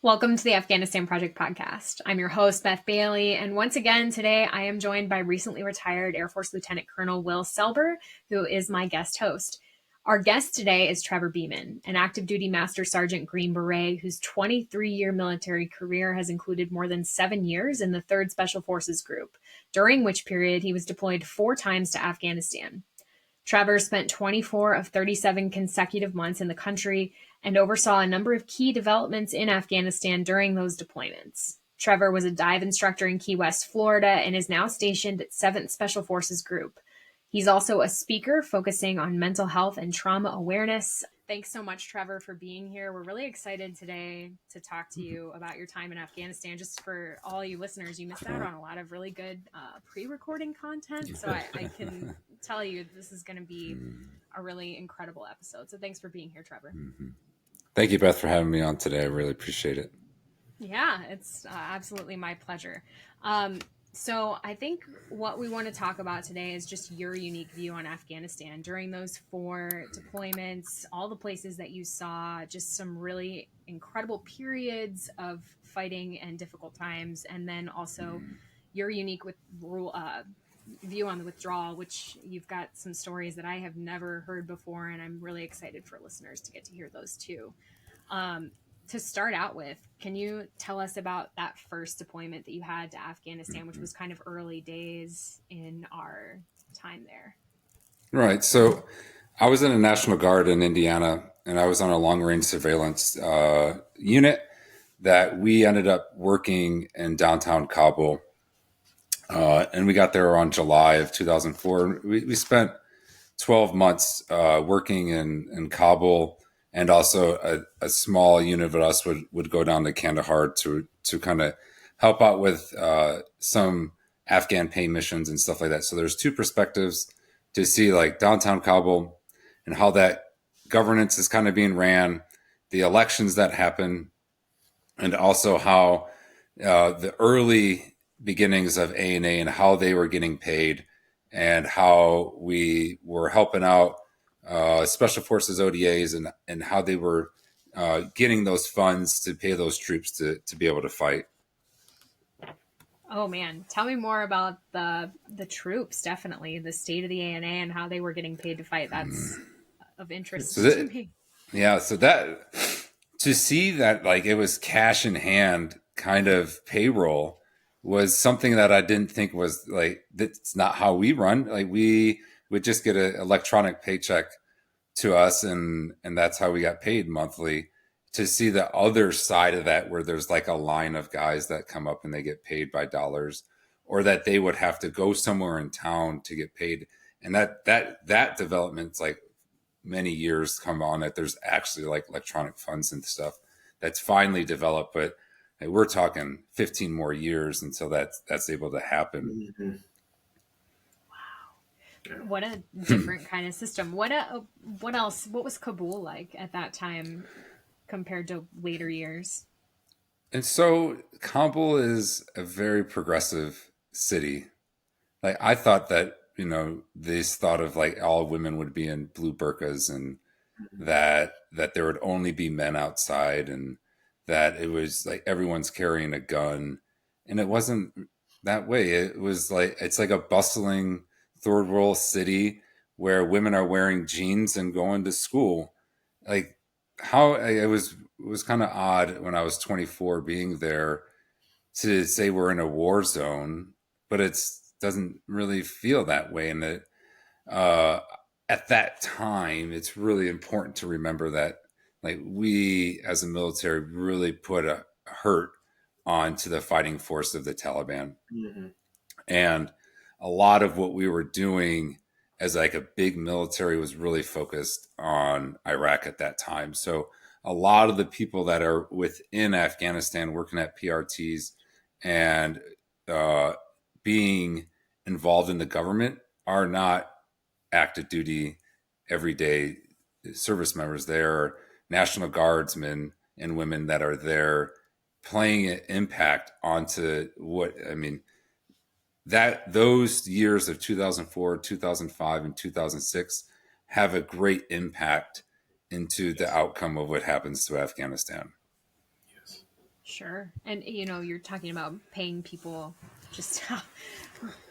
Welcome to the Afghanistan Project Podcast. I'm your host, Beth Bailey, and once again today I am joined by recently retired Air Force Lieutenant Colonel Will Selber, who is my guest host. Our guest today is Trevor Beaman, an active duty Master Sergeant Green Beret whose 23-year military career has included more than 7 years in the 3rd Special Forces Group, during which period he was deployed 4 times to Afghanistan. Trevor spent 24 of 37 consecutive months in the country and oversaw a number of key developments in Afghanistan during those deployments. Trevor was a dive instructor in Key West, Florida, and is now stationed at 7th Special Forces Group. He's also a speaker focusing on mental health and trauma awareness. Thanks so much, Trevor, for being here. We're really excited today to talk to you about your time in Afghanistan. Just for all you listeners, you missed out on a lot of really good pre-recording content, so I can tell you this is going to be a really incredible episode. So thanks for being here, Trevor. Thank you, Beth, for having me on today. I really appreciate it. Yeah, it's absolutely my pleasure. So I think what we want to talk about today is just your unique view on Afghanistan during those 4 deployments, all the places that you saw, just some really incredible periods of fighting and difficult times, and then also your unique view on the withdrawal, which you've got some stories that I have never heard before, and I'm really excited for listeners to get to hear those too. To start out with, can you tell us about that first deployment that you had to Afghanistan, which was kind of early days in our time there? Right. So I was in a National Guard in Indiana, and I was on a long-range surveillance unit that we ended up working in downtown Kabul. And we got there around July of 2004. We spent 12 months working in Kabul. And also a small unit of us would go down to Kandahar to kind of help out with some Afghan pay missions and stuff like that. So there's 2 perspectives to see, like downtown Kabul and how that governance is kind of being ran, the elections that happen, and also how the early beginnings of A&A and how they were getting paid and how we were helping out Special Forces ODAs and how they were getting those funds to pay those troops to be able to fight. Oh man, tell me more about the troops. Definitely the state of the ANA and how they were getting paid to fight. That's of interest to me. Yeah, so that to see that like it was cash in hand kind of payroll was something that I didn't think was like, that's not how we run. Like we would just get an electronic paycheck to us, and that's how we got paid monthly. To see the other side of that, where there's like a line of guys that come up and they get paid by dollars, or that they would have to go somewhere in town to get paid, and that development's like many years come on, that there's actually like electronic funds and stuff that's finally developed, but we're talking 15 more years until that's able to happen. Mm-hmm. What a different kind of system. What else? What was Kabul like at that time compared to later years? And so Kabul is a very progressive city. Like I thought that, they thought of like all women would be in blue burqas, and that there would only be men outside, and that it was like everyone's carrying a gun. And it wasn't that way. It was like, it's like a bustling 3rd world city where women are wearing jeans and going to school. Like how it was kind of odd when I was 24 being there to say we're in a war zone, but it doesn't really feel that way. And that at that time, it's really important to remember that like we as a military really put a hurt onto the fighting force of the Taliban. Mm-hmm. And a lot of what we were doing as like a big military was really focused on Iraq at that time. So a lot of the people that are within Afghanistan working at PRTs and being involved in the government are not active duty everyday service members. They are National Guardsmen and women that are there playing an impact onto that those years of 2004, 2005, and 2006 have a great impact into the outcome of what happens to Afghanistan. Yes. Sure. And, you're talking about paying people just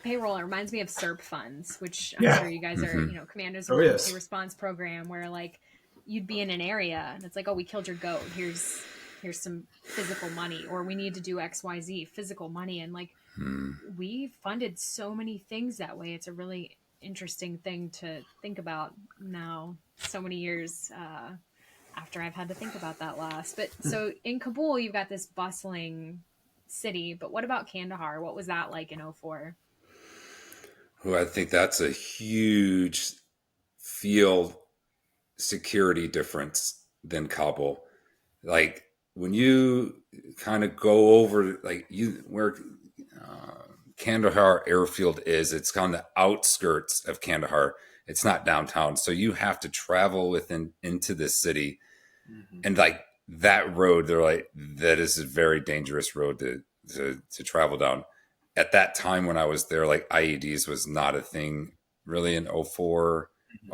payroll. It reminds me of SERP funds, which I'm sure you guys are, Commanders Emergency Response Program, where like you'd be in an area and it's like, oh, we killed your goat. Here's some physical money, or we need to do XYZ, physical money. And like, we funded so many things that way. It's a really interesting thing to think about now, so many years after I've had to think about that last. But so in Kabul, you've got this bustling city, but what about Kandahar? What was that like in '04? Well, I think that's a huge field security difference than Kabul. Like when you kind of go over, like where Kandahar airfield is, it's on the outskirts of Kandahar. It's not downtown, so you have to travel into the city, and like that road, they're like, that is a very dangerous road to travel down. At that time when I was there, like IEDs was not a thing really in '04,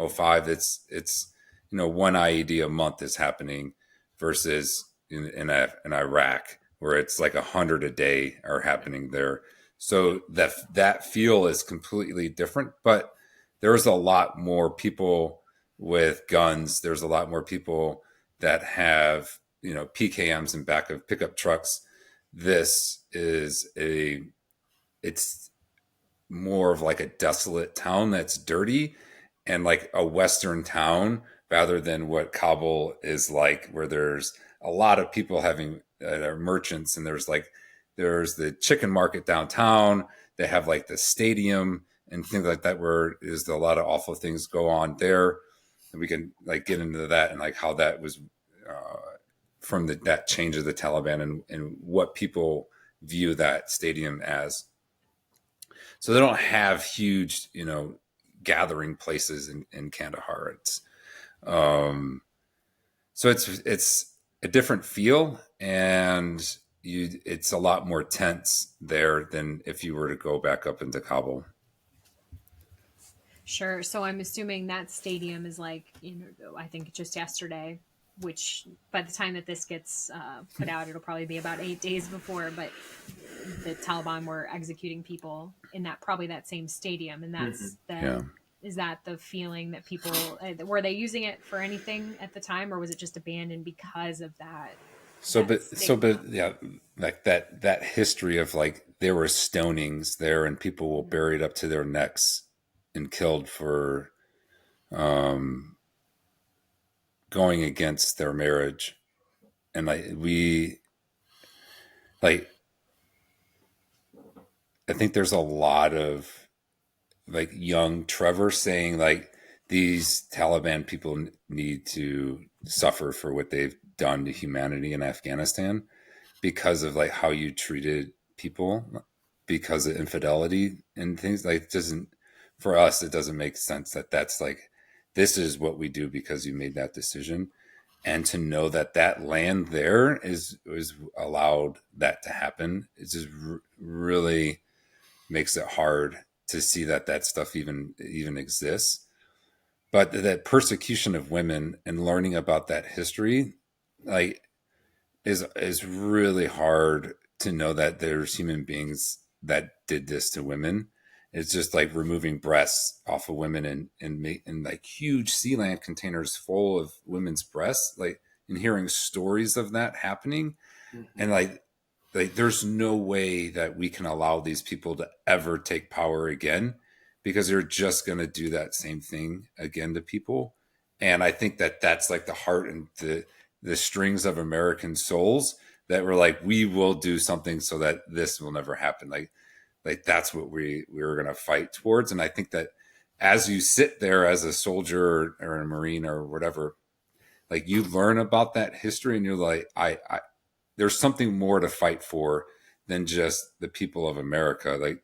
'05. It's one IED a month is happening versus in Iraq where it's like 100 a day are happening there. So that feel is completely different, but there's a lot more people with guns. There's a lot more people that have, PKMs in back of pickup trucks. This is it's more of like a desolate town that's dirty and like a Western town rather than what Kabul is like, where there's a lot of people having merchants, and there's the chicken market downtown. They have like the stadium and things like that, where is a lot of awful things go on there. And we can like get into that and like how that was from that change of the Taliban and what people view that stadium as. So they don't have huge, gathering places in Kandahar. So it's a different feel, and it's a lot more tense there than if you were to go back up into Kabul. Sure. So I'm assuming that stadium is like, I think just yesterday, which by the time that this gets put out, it'll probably be about 8 days before, but the Taliban were executing people in that same stadium. And that's is that the feeling that people, were they using it for anything at the time, or was it just abandoned because of that? But yeah, like that history of like there were stonings there and people were buried up to their necks and killed for going against their marriage. And I think there's a lot of like young Trevor saying like these Taliban people need to suffer for what they've done to humanity in Afghanistan because of like how you treated people, because of infidelity and things. Like doesn't, for us it doesn't make sense that that's like, this is what we do because you made that decision. And to know that that land there is allowed that to happen, it just really makes it hard to see that stuff even exists. But that persecution of women and learning about that history, like, is really hard to know that there's human beings that did this to women. It's just like removing breasts off of women and like huge Sealand containers full of women's breasts, like, and hearing stories of that happening. And like there's no way that we can allow these people to ever take power again, because they're just going to do that same thing again to people. And I think that that's like the heart and the strings of American souls that were like, we will do something so that this will never happen. Like that's what we were going to fight towards. And I think that as you sit there as a soldier or a Marine or whatever, like you learn about that history and you're like, I there's something more to fight for than just the people of America. Like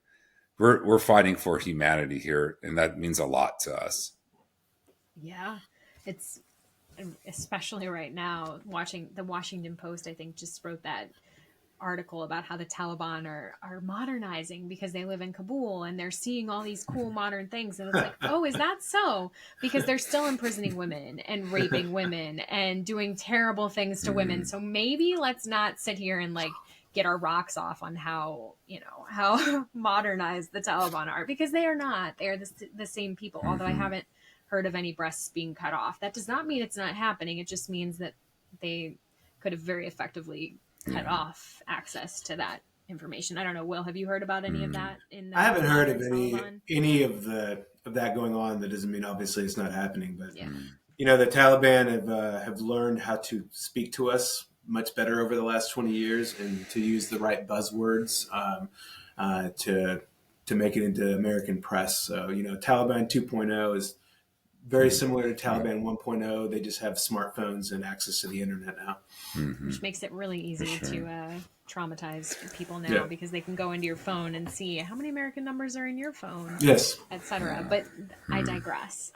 we're fighting for humanity here, and that means a lot to us. Yeah, it's especially right now. Watching the Washington Post, I think, just wrote that article about how the Taliban are modernizing because they live in Kabul and they're seeing all these cool modern things. And it's like, oh, is that so? Because they're still imprisoning women and raping women and doing terrible things to women. So maybe let's not sit here and like get our rocks off on how, how modernized the Taliban are, because they are not. They are the same people. Although I haven't heard of any breasts being cut off. That does not mean it's not happening. It just means that they could have very effectively cut off access to that information. I don't know. Will, have you heard about any of that? I haven't heard of any of that going on. That doesn't mean obviously it's not happening, but the Taliban have learned how to speak to us much better over the last 20 years and to use the right buzzwords to make it into American press. So Taliban 2.0 is very similar to Taliban 1.0. They just have smartphones and access to the internet now. Which makes it really easy to traumatize people now because they can go into your phone and see how many American numbers are in your phone, etc. But I digress.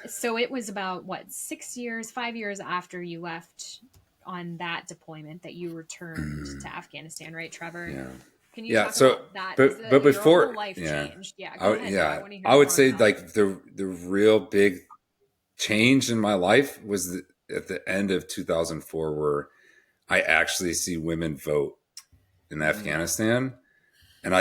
So it was about, 5 years after you left on that deployment that you returned to Afghanistan, right, Trevor? Yeah. Can you talk about that? But before, your whole life changed. Go ahead. I would say like the real big change in my life was at the end of 2004, where I actually see women vote in Afghanistan, and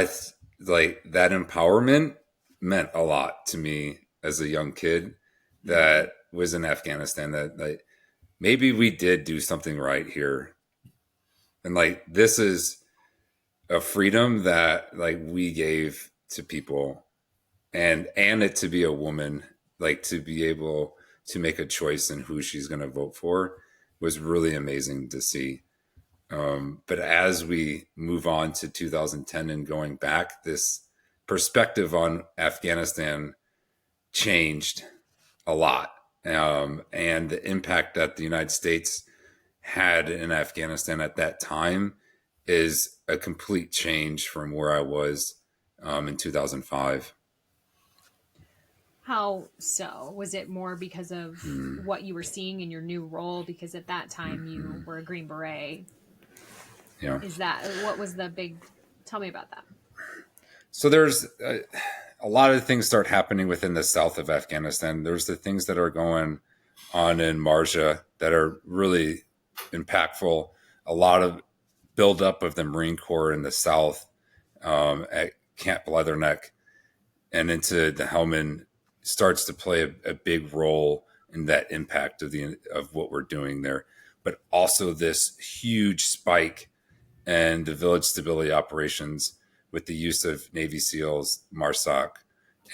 like that empowerment meant a lot to me as a young kid that was in Afghanistan. That like maybe we did do something right here, and like this is a freedom that like we gave to people, and it to be a woman, like to be able to make a choice in who she's going to vote for was really amazing to see. But as we move on to 2010 and going back, this perspective on Afghanistan changed a lot. And the impact that the United States had in Afghanistan at that time is a complete change from where I was in 2005. How so? Was it more because of what you were seeing in your new role? Because at that time you were a Green Beret. Yeah. What was the big, tell me about that. So there's a lot of things start happening within the south of Afghanistan. There's the things that are going on in Marja that are really impactful. A lot of buildup of the Marine Corps in the south at Camp Leatherneck and into the Helmand starts to play a big role in that impact of what we're doing there. But also this huge spike in the village stability operations with the use of Navy SEALs, MARSOC,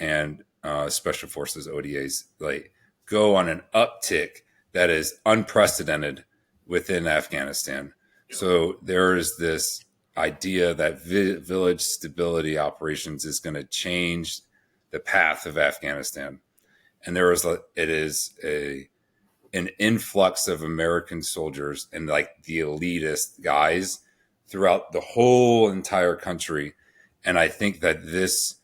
and Special Forces ODAs, like go on an uptick that is unprecedented within Afghanistan. So there is this idea that village stability operations is going to change the path of Afghanistan. And it is an influx of American soldiers and like the elitist guys throughout the whole entire country. And I think that this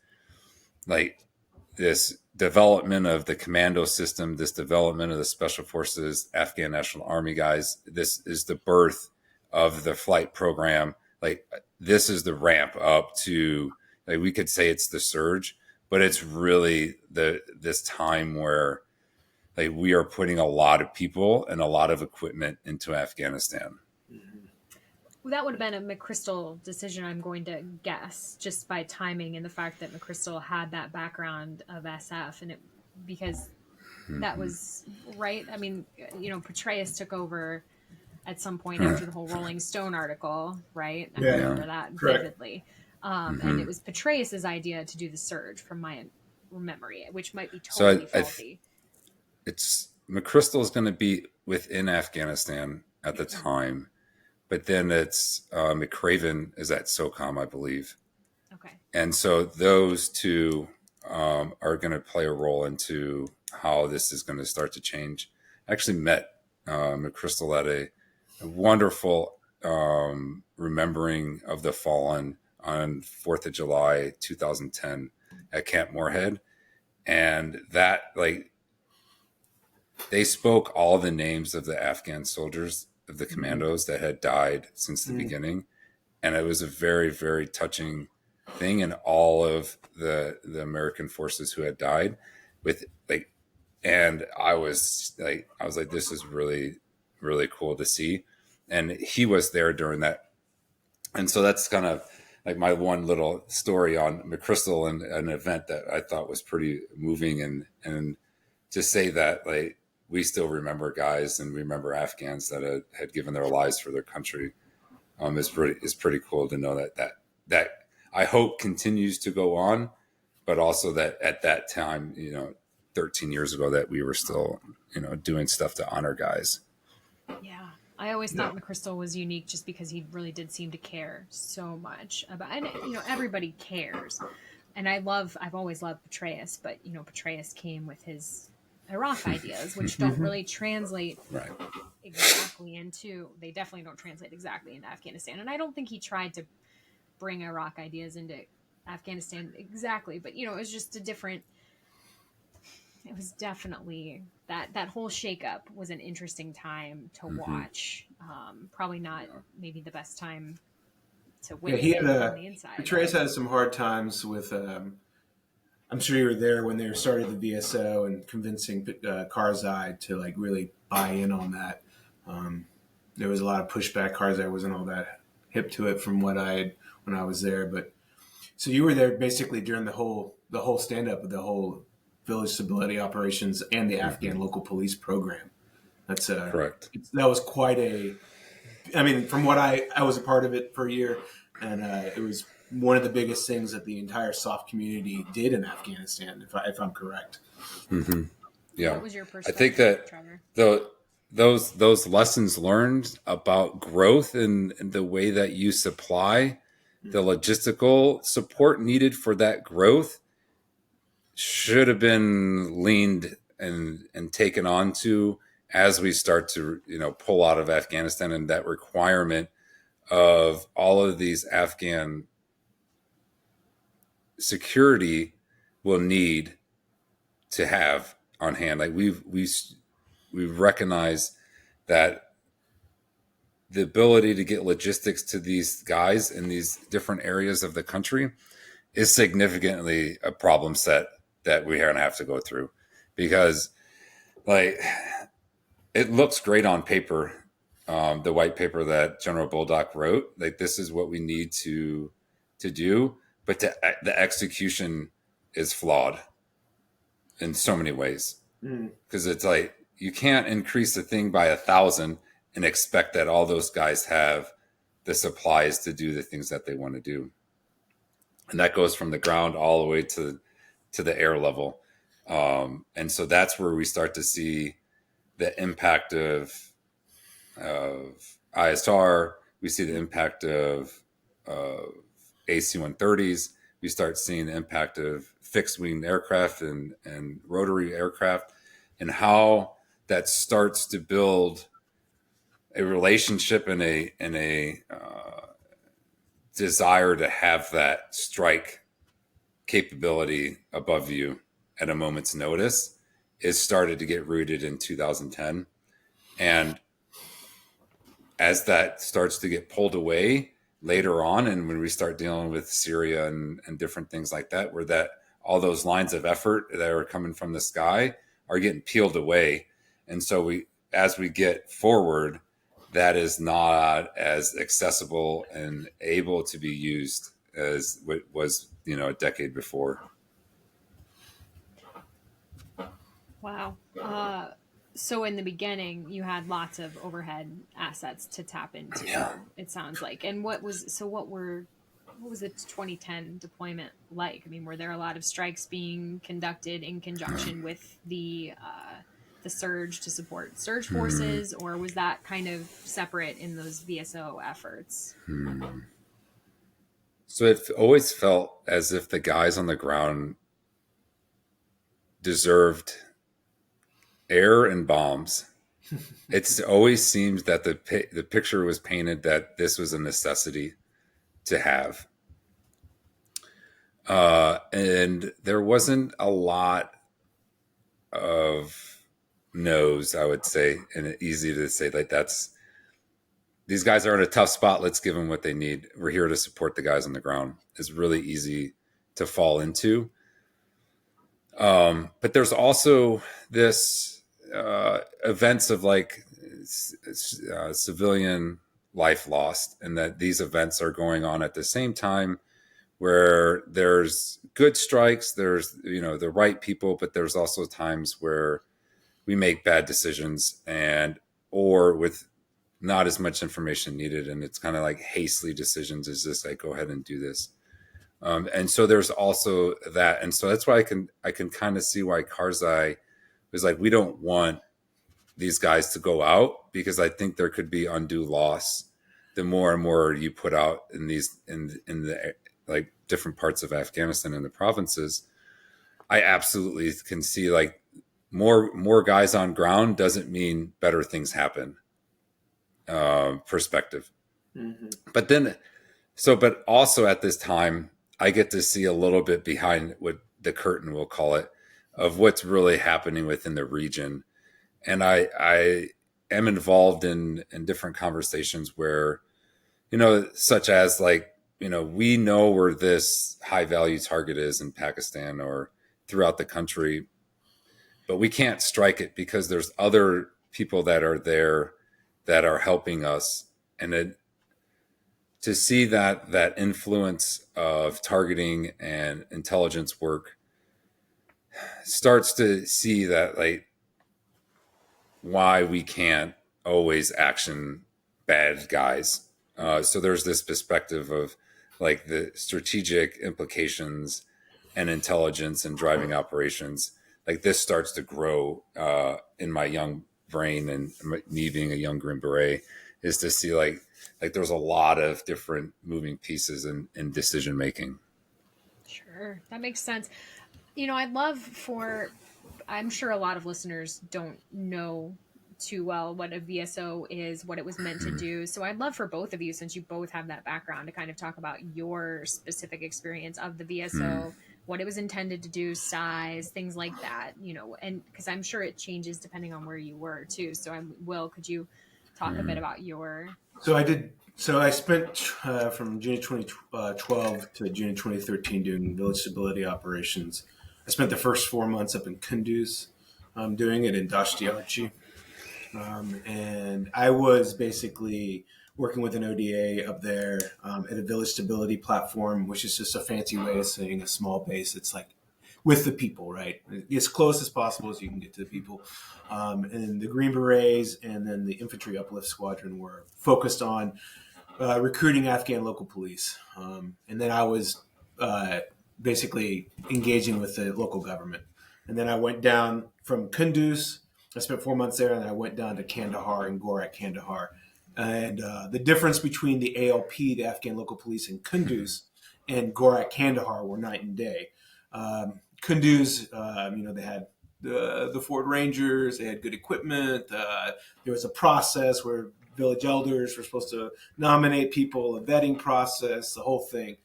development of the commando system, this development of the Special Forces, Afghan National Army guys, this is the birth of the flight program. Like this is the ramp up to, like we could say it's the surge, but it's really this time where like we are putting a lot of people and a lot of equipment into Afghanistan. Well, that would have been a McChrystal decision, I'm going to guess, just by timing and the fact that McChrystal had that background of SF, and because that was right. I mean, Petraeus took over at some point after the whole Rolling Stone article, right? I remember that vividly. And it was Petraeus's idea to do the surge, from my memory, which might be totally faulty. It's McChrystal is going to be within Afghanistan at the time. But then it's McCraven is at SOCOM, I believe. Okay. And so those two are going to play a role into how this is going to start to change. I actually met McChrystal at a wonderful remembering of the fallen on 4th of July, 2010 at Camp Moorhead. And that, like, they spoke all the names of the Afghan soldiers, of the commandos that had died since the beginning. And it was a very, very touching thing. And all of the American forces who had died with like, and I was like, this is really, really cool to see. And he was there during that. And so that's kind of like my one little story on McChrystal and an event that I thought was pretty moving. And to say that, like, we still remember guys and remember Afghans that had given their lives for their country is pretty cool to know that I hope continues to go on, but also that at that time, 13 years ago, that we were still, doing stuff to honor guys. Yeah. I always thought McChrystal was unique just because he really did seem to care so much about, and everybody cares. And I've always loved Petraeus, but Petraeus came with his Iraq ideas, which don't really translate exactly into, they definitely don't translate exactly into Afghanistan. And I don't think he tried to bring Iraq ideas into Afghanistan exactly, but it was just it was definitely that whole shakeup was an interesting time to watch. Probably not maybe the best time to witness it on the inside. Petraeus had some hard times with, I'm sure you were there when they started the VSO and convincing Karzai to like really buy in on that. There was a lot of pushback. Karzai wasn't all that hip to it from when I was there. But so you were there basically during the whole stand up of the whole village stability operations and the Afghan local police program. That's correct. That was quite from what I was a part of it for a year, and it was one of the biggest things that the entire SOF community did in Afghanistan, if I'm correct. Mm-hmm. Yeah. What was your perspective, I think that Trevor? those lessons learned about growth and the way that you supply the logistical support needed for that growth should have been leaned and taken on to as we start to pull out of Afghanistan, and that requirement of all of these Afghan security will need to have on hand. Like we've recognized that the ability to get logistics to these guys in these different areas of the country is significantly a problem set that we're going to have to go through, because like it looks great on paper. The white paper that General Bulldog wrote, like this is what we need to do, but the execution is flawed in so many ways, because it's like you can't increase the thing by 1,000 and expect that all those guys have the supplies to do the things that they want to do. And that goes from the ground all the way to the air level. And so that's where we start to see the impact of ISR. We see the impact of AC-130s. We start seeing the impact of fixed wing aircraft and rotary aircraft, and how that starts to build a relationship and a desire to have that strike capability above you at a moment's notice is started to get rooted in 2010. And as that starts to get pulled away later on, and when we start dealing with Syria and different things like that, where that all those lines of effort that are coming from the sky are getting peeled away. And so as we get forward, that is not as accessible and able to be used as what was, a decade before. Wow. So in the beginning, you had lots of overhead assets to tap into. Yeah. It sounds like. And what was the 2010 deployment like? I mean, were there a lot of strikes being conducted in conjunction with the surge to support surge forces, or was that kind of separate in those VSO efforts? So it always felt as if the guys on the ground deserved air and bombs. It always seems that the picture was painted that this was a necessity to have. And there wasn't a lot of no's, I would say, and it's easy to say like that's these guys are in a tough spot. Let's give them what they need. We're here to support the guys on the ground. It's really easy to fall into. But there's also this events of like civilian life lost, and that these events are going on at the same time, where there's good strikes, there's, the right people, but there's also times where we make bad decisions or with not as much information needed. And it's kind of like hastily decisions. Is this like, go ahead and do this. And so there's also that. And so that's why I can kind of see why Karzai was like, we don't want these guys to go out, because I think there could be undue loss the more and more you put out in the like different parts of Afghanistan and the provinces. I absolutely can see like more guys on ground doesn't mean better things happen. Perspective. Mm-hmm. But also at this time, I get to see a little bit behind what the curtain, we'll call it, of what's really happening within the region. And I am involved in different conversations where, such as like, we know where this high value target is in Pakistan or throughout the country, but we can't strike it because there's other people that are there that are helping us. And to see that influence of targeting and intelligence work starts to see that like why we can't always action bad guys. So there's this perspective of like the strategic implications and intelligence and driving operations. Like this starts to grow in my young brain, and me being a young Green Beret, is to see like there's a lot of different moving pieces in decision making. Sure, that makes sense. I'm sure a lot of listeners don't know too well what a VSO is, what it was meant to do. So I'd love for both of you, since you both have that background, to kind of talk about your specific experience of the VSO, what it was intended to do, size, things like that, and because I'm sure it changes depending on where you were too. So Will, could you talk a bit about your... So I spent from June 2012 to June 2013 doing village stability operations. I spent the first 4 months up in Kunduz doing it in Dashti. And I was basically working with an ODA up there at a village stability platform, which is just a fancy way of saying a small base. It's like with the people, right? As close as possible as you can get to the people. And the Green Berets and then the Infantry Uplift Squadron were focused on recruiting Afghan local police. And then I was basically engaging with the local government. And then I went down from Kunduz. I spent 4 months there, and then I went down to Kandahar and Gorak Kandahar. And the difference between the ALP, the Afghan local police in Kunduz, and Gorak Kandahar were night and day. Kunduz, they had the Ford Rangers, they had good equipment. There was a process where village elders were supposed to nominate people, a vetting process, the whole thing.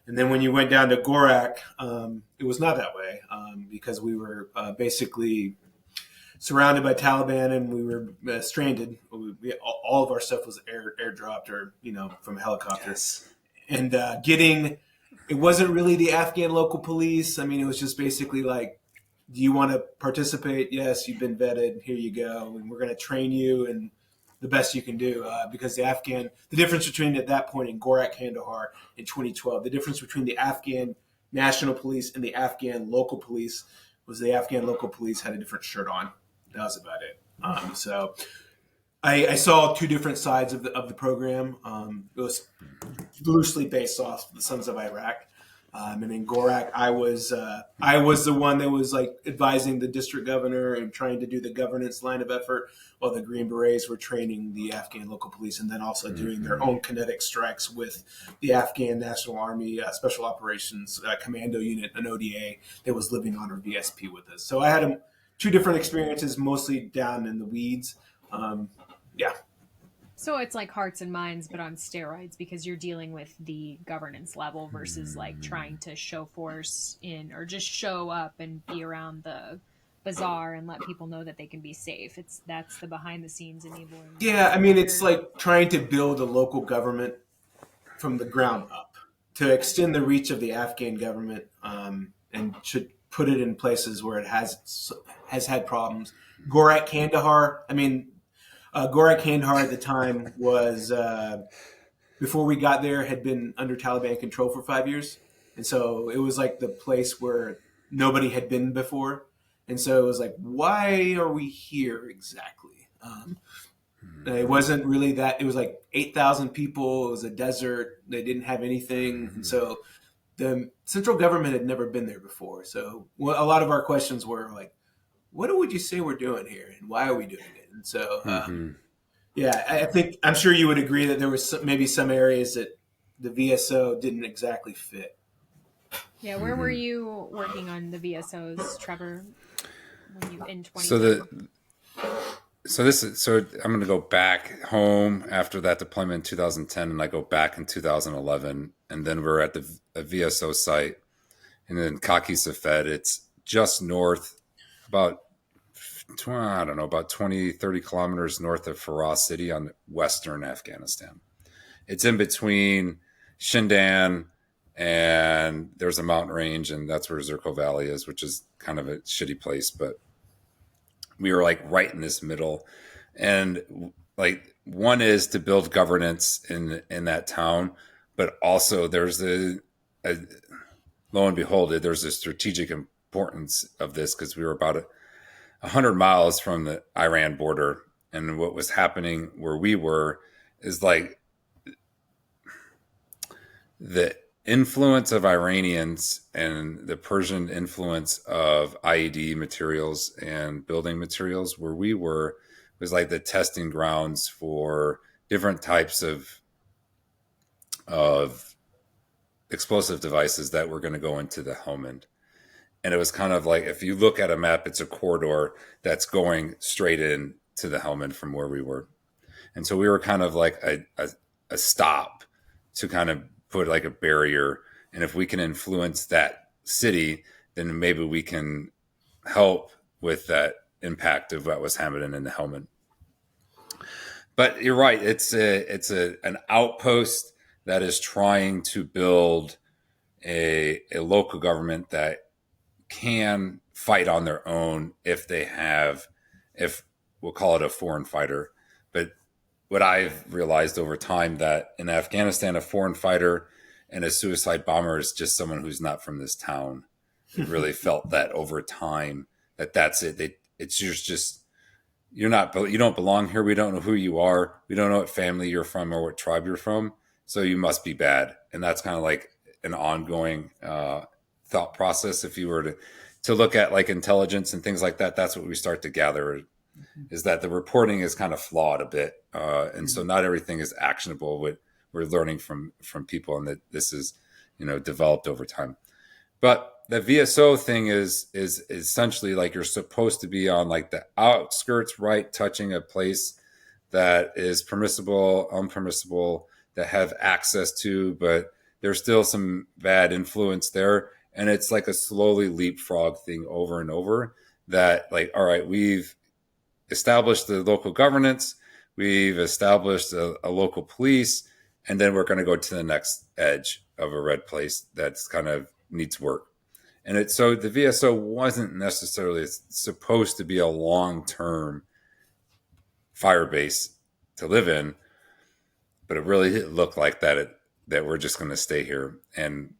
And then when you went down to Gorak, it was not that way because we were basically surrounded by Taliban, and we were stranded. All of our stuff was airdropped or, from a helicopter. Yes. And it wasn't really the Afghan local police. I mean, it was just basically like, do you want to participate? Yes, you've been vetted. Here you go. And we're going to train you and the best you can do. Because the difference between at that point in Gorak Kandahar in 2012, the difference between the Afghan National Police and the Afghan local police was the Afghan local police had a different shirt on. That was about it. So I saw two different sides of the program. It was loosely based off the Sons of Iraq. And in Gorak, I was the one that was like advising the district governor and trying to do the governance line of effort, while the Green Berets were training the Afghan local police, and then also doing their own kinetic strikes with the Afghan National Army Special Operations Commando Unit, an ODA that was living on our VSP with us. So I had two different experiences, mostly down in the weeds. Yeah. So it's like Hearts and Minds, but on steroids, because you're dealing with the governance level versus like trying to show force in or just show up and be around the bazaar and let people know that they can be safe. That's the behind the scenes enabling. Yeah, I mean, it's like trying to build a local government from the ground up to extend the reach of the Afghan government, and should put it in places where it has had problems. Gorak Kandahar. I mean, Gorak Kandahar at the time was, before we got there, had been under Taliban control for 5 years, and so it was like the place where nobody had been before, and so it was like, why are we here exactly? It wasn't really that. It was like 8,000 people. It was a desert. They didn't have anything, and so the central government had never been there before. So a lot of our questions were like, what would you say we're doing here, and why are we doing it? And so, yeah, I think I'm sure you would agree that there was maybe some areas that the VSO didn't exactly fit. Yeah, where were you working on the VSOs, Trevor? When you in 20? So I'm going to go back home after that deployment in 2010, and I go back in 2011, and then we're at the VSO site, and then Kaki Safed. It's just north, about 20, 30 kilometers north of Farah City on western Afghanistan. It's in between Shindan and there's a mountain range, and that's where Zirko Valley is, which is kind of a shitty place, but we were like right in this middle. And like, one is to build governance in that town, but also there's lo and behold, there's a strategic importance of this, because we were about 100 miles from the Iran border. And what was happening where we were is like the influence of Iranians and the Persian influence of IED materials and building materials where we were was like the testing grounds for different types of explosive devices that were going to go into the Helmand. And it was kind of like, if you look at a map, it's a corridor that's going straight in to the Helmand from where we were. And so we were kind of like a stop to kind of put like a barrier. And if we can influence that city, then maybe we can help with that impact of what was happening in the Helmand. But you're right. It's an outpost that is trying to build a local government that can fight on their own if we'll call it a foreign fighter. But what I've realized over time, that in Afghanistan, a foreign fighter and a suicide bomber is just someone who's not from this town. I really felt that over time, that's it. It's just, you don't belong here. We don't know who you are. We don't know what family you're from or what tribe you're from. So you must be bad. And that's kind of like an ongoing thought process. If you were to look at like intelligence and things like that, that's what we start to gather, is that the reporting is kind of flawed a bit. And so not everything is actionable. What we're learning from people, and that this is, developed over time. But the VSO thing is essentially like you're supposed to be on like the outskirts, right? Touching a place that is permissible, unpermissible, that have access to, but there's still some bad influence there. And it's like a slowly leapfrog thing over and over, that like, all right, we've established the local governance, we've established a local police, and then we're going to go to the next edge of a red place that's kind of needs work. And so the VSO wasn't necessarily supposed to be a long-term fire base to live in, but it really looked like that we're just going to stay here. And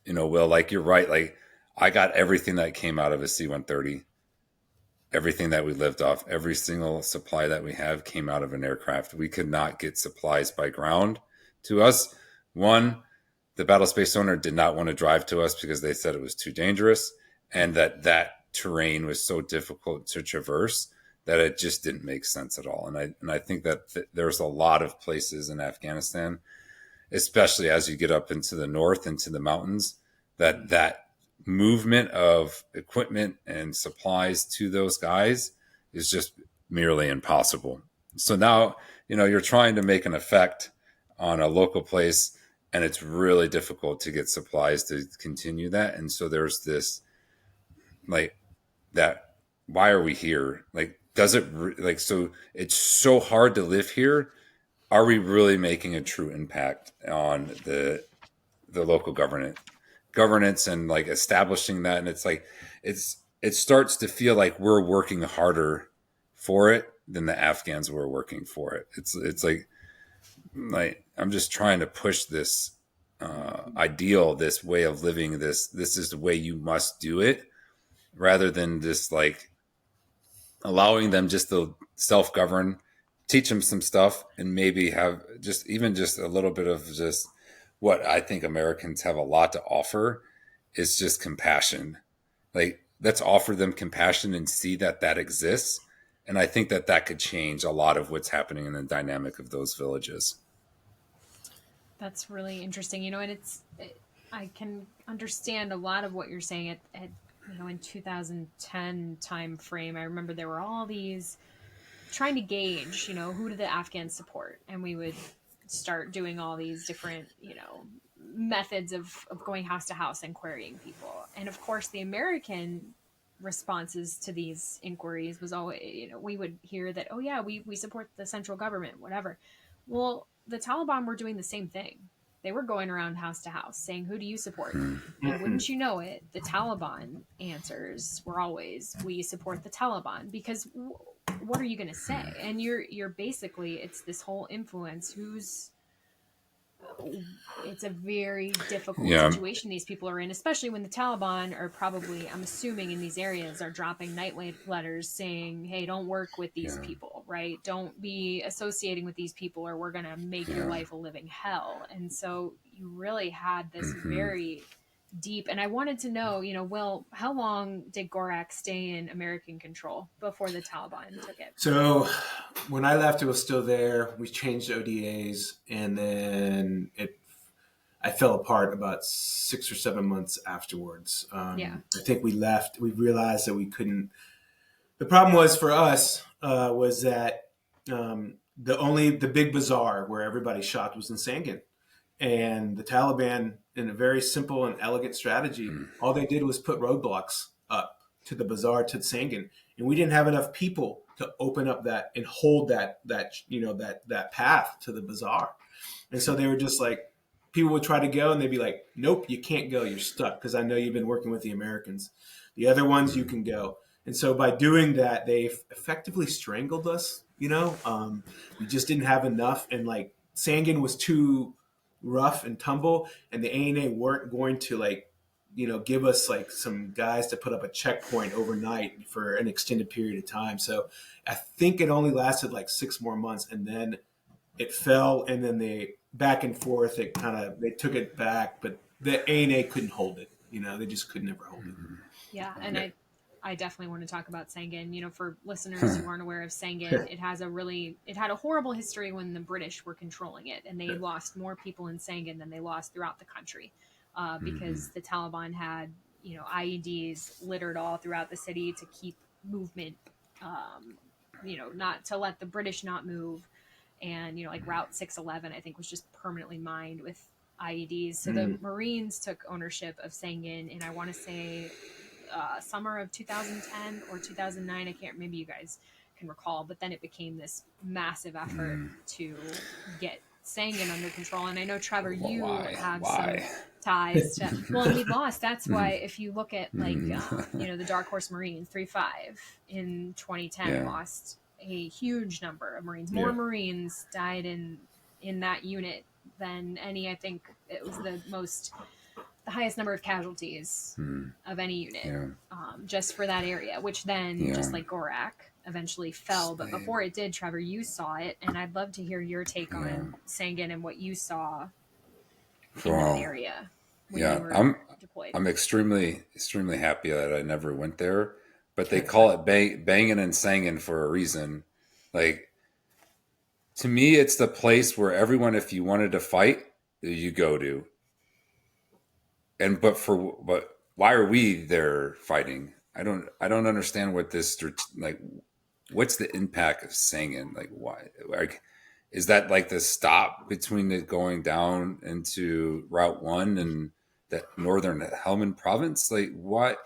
Will, like, you're right. Like, I got everything that came out of a C-130, everything that we lived off, every single supply that we have came out of an aircraft. We could not get supplies by ground to us. One, the battle space owner did not want to drive to us because they said it was too dangerous, and that terrain was so difficult to traverse that it just didn't make sense at all. And I think that there's a lot of places in Afghanistan, especially as you get up into the north, into the mountains, that movement of equipment and supplies to those guys is just merely impossible. So now, you're trying to make an effect on a local place, and it's really difficult to get supplies to continue that. And so there's this, like, that why are we here? Like, does it like, so it's so hard to live here. Are we really making a true impact on the local governance and like establishing that? And it's like, it starts to feel like we're working harder for it than the Afghans were working for it. It's like I'm just trying to push this ideal, this way of living, this is the way you must do it, rather than just like allowing them just to self-govern, teach them some stuff, and maybe have just a little bit of just what I think Americans have a lot to offer is just compassion. Like, let's offer them compassion and see that exists. And I think that could change a lot of what's happening in the dynamic of those villages. That's really interesting, and I can understand a lot of what you're saying at in 2010 time frame. I remember there were all these trying to gauge, who do the Afghans support? And we would start doing all these different, methods of going house to house and querying people. And of course, the American responses to these inquiries was always, we would hear that, oh yeah, we support the central government, whatever. Well, the Taliban were doing the same thing. They were going around house to house saying, who do you support? And wouldn't you know it, the Taliban answers were always, we support the Taliban, because what are you going to say? And you're basically, it's this whole influence it's a very difficult situation these people are in, especially when the Taliban are probably, I'm assuming in these areas, are dropping night letters saying, hey, don't work with these people, right? Don't be associating with these people or we're going to make your life a living hell. And so you really had this very deep, and I wanted to know, Will, how long did Gorak stay in American control before the Taliban took it? So when I left, it was still there. We changed ODAs, and then I fell apart about 6 or 7 months afterwards. I think we left. We realized that we couldn't. The problem was for us was that the big bazaar where everybody shopped was in Sangin. And the Taliban, in a very simple and elegant strategy, all they did was put roadblocks up to the bazaar, to Sangin. And we didn't have enough people to open up that and hold that path to the bazaar. And so they were just like, people would try to go and they'd be like, nope, you can't go. You're stuck, because I know you've been working with the Americans. The other ones, you can go. And so by doing that, they effectively strangled us. We just didn't have enough. And like Sangin was too rough and tumble, and the ANA weren't going to give us like some guys to put up a checkpoint overnight for an extended period of time. So I think it only lasted like 6 more months, and then it fell, and then they back and forth, they took it back, but the ANA couldn't hold it. They just could never hold it. Yeah. And I definitely want to talk about Sangin. For listeners who aren't aware of Sangin, it had a horrible history when the British were controlling it, and they lost more people in Sangin than they lost throughout the country, because the Taliban had, IEDs littered all throughout the city to keep movement, not to let the British not move. And, like Route 611, I think, was just permanently mined with IEDs. So the Marines took ownership of Sangin, and I want to say summer of 2010 or 2009. I can't, maybe you guys can recall, but then it became this massive effort to get Sangin under control. And I know, Trevor, you have some ties to, and we lost. That's why if you look at the Dark Horse Marines 3-5 in 2010 lost a huge number of Marines. More Marines died in that unit than any, I think it was the highest number of casualties of any unit, just for that area, which then, just like Gorak, eventually fell. But before it did, Trevor, you saw it, and I'd love to hear your take on Sangin and what you saw in that area when you were deployed. I'm extremely, extremely happy that I never went there, but they call it banging and Sangin for a reason. Like, to me, it's the place where everyone, if you wanted to fight, you go to. But why are we there fighting? I don't understand what this, like, what's the impact of Sangin? Like, why? Like, is that like the stop between it going down into Route 1 and that northern Helmand province? Like, what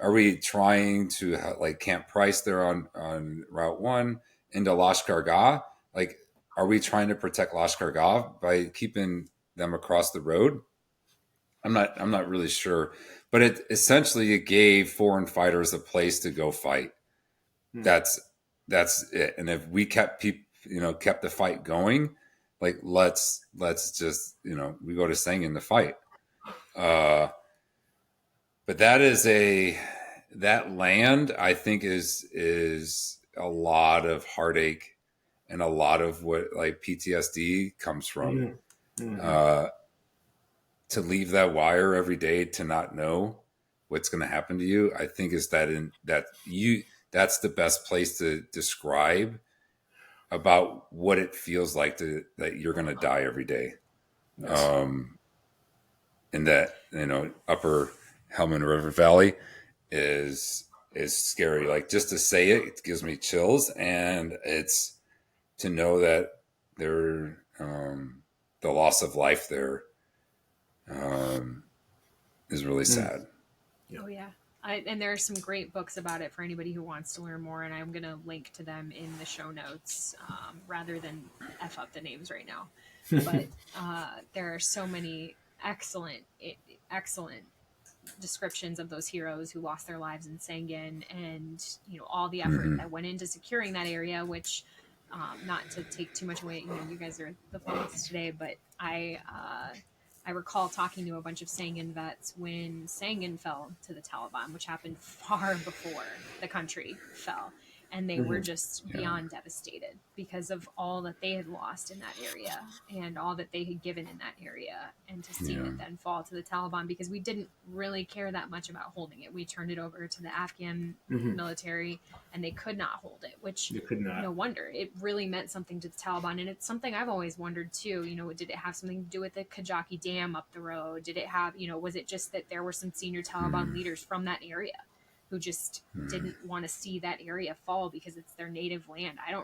Are we trying to like Camp Price there on Route 1 into Lashkar Gah? Like, are we trying to protect Lashkar Gah by keeping them across the road? I'm not really sure, but it gave foreign fighters a place to go fight. That's it. And if we kept kept the fight going, like let's just we go to Sangin to fight. But that land, I think, is a lot of heartache and a lot of what like PTSD comes from. To leave that wire every day, to not know what's going to happen to you, I think that's the best place to describe about what it feels like that you're going to die every day. Yes. And that, upper Helmand River Valley is scary. Like, just to say it gives me chills, and it's to know that the loss of life there is really sad. Oh yeah. And there are some great books about it for anybody who wants to learn more, and I'm going to link to them in the show notes rather than F up the names right now. But there are so many excellent descriptions of those heroes who lost their lives in Sangin, and all the effort that went into securing that area, which not to take too much away, you guys are the focus today, but I recall talking to a bunch of Sangin vets when Sangin fell to the Taliban, which happened far before the country fell. And they were just beyond devastated because of all that they had lost in that area and all that they had given in that area. And to see it then fall to the Taliban, because we didn't really care that much about holding it. We turned it over to the Afghan military, and they could not hold it, which no wonder. It really meant something to the Taliban. And it's something I've always wondered too. Did it have something to do with the Kajaki Dam up the road? Did it have, was it just that there were some senior Taliban leaders from that area who just didn't want to see that area fall because it's their native land? I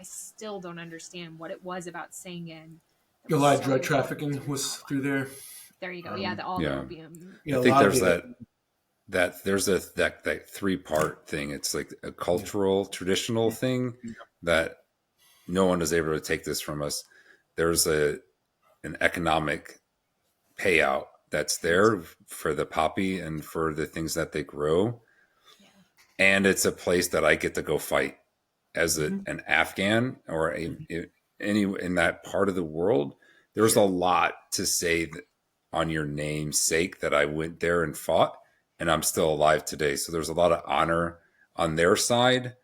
still don't understand what it was about Sangin. A lot of drug trafficking was through there. There you go. The opium. I think there's that 3-part thing. It's like a cultural, traditional thing that no one is able to take this from us. There's an economic payout that's there for the poppy and for the things that they grow. And it's a place that I get to go fight as an Afghan or any in that part of the world. There's a lot to say on your name's sake that I went there and fought, and I'm still alive today. So there's a lot of honor on their side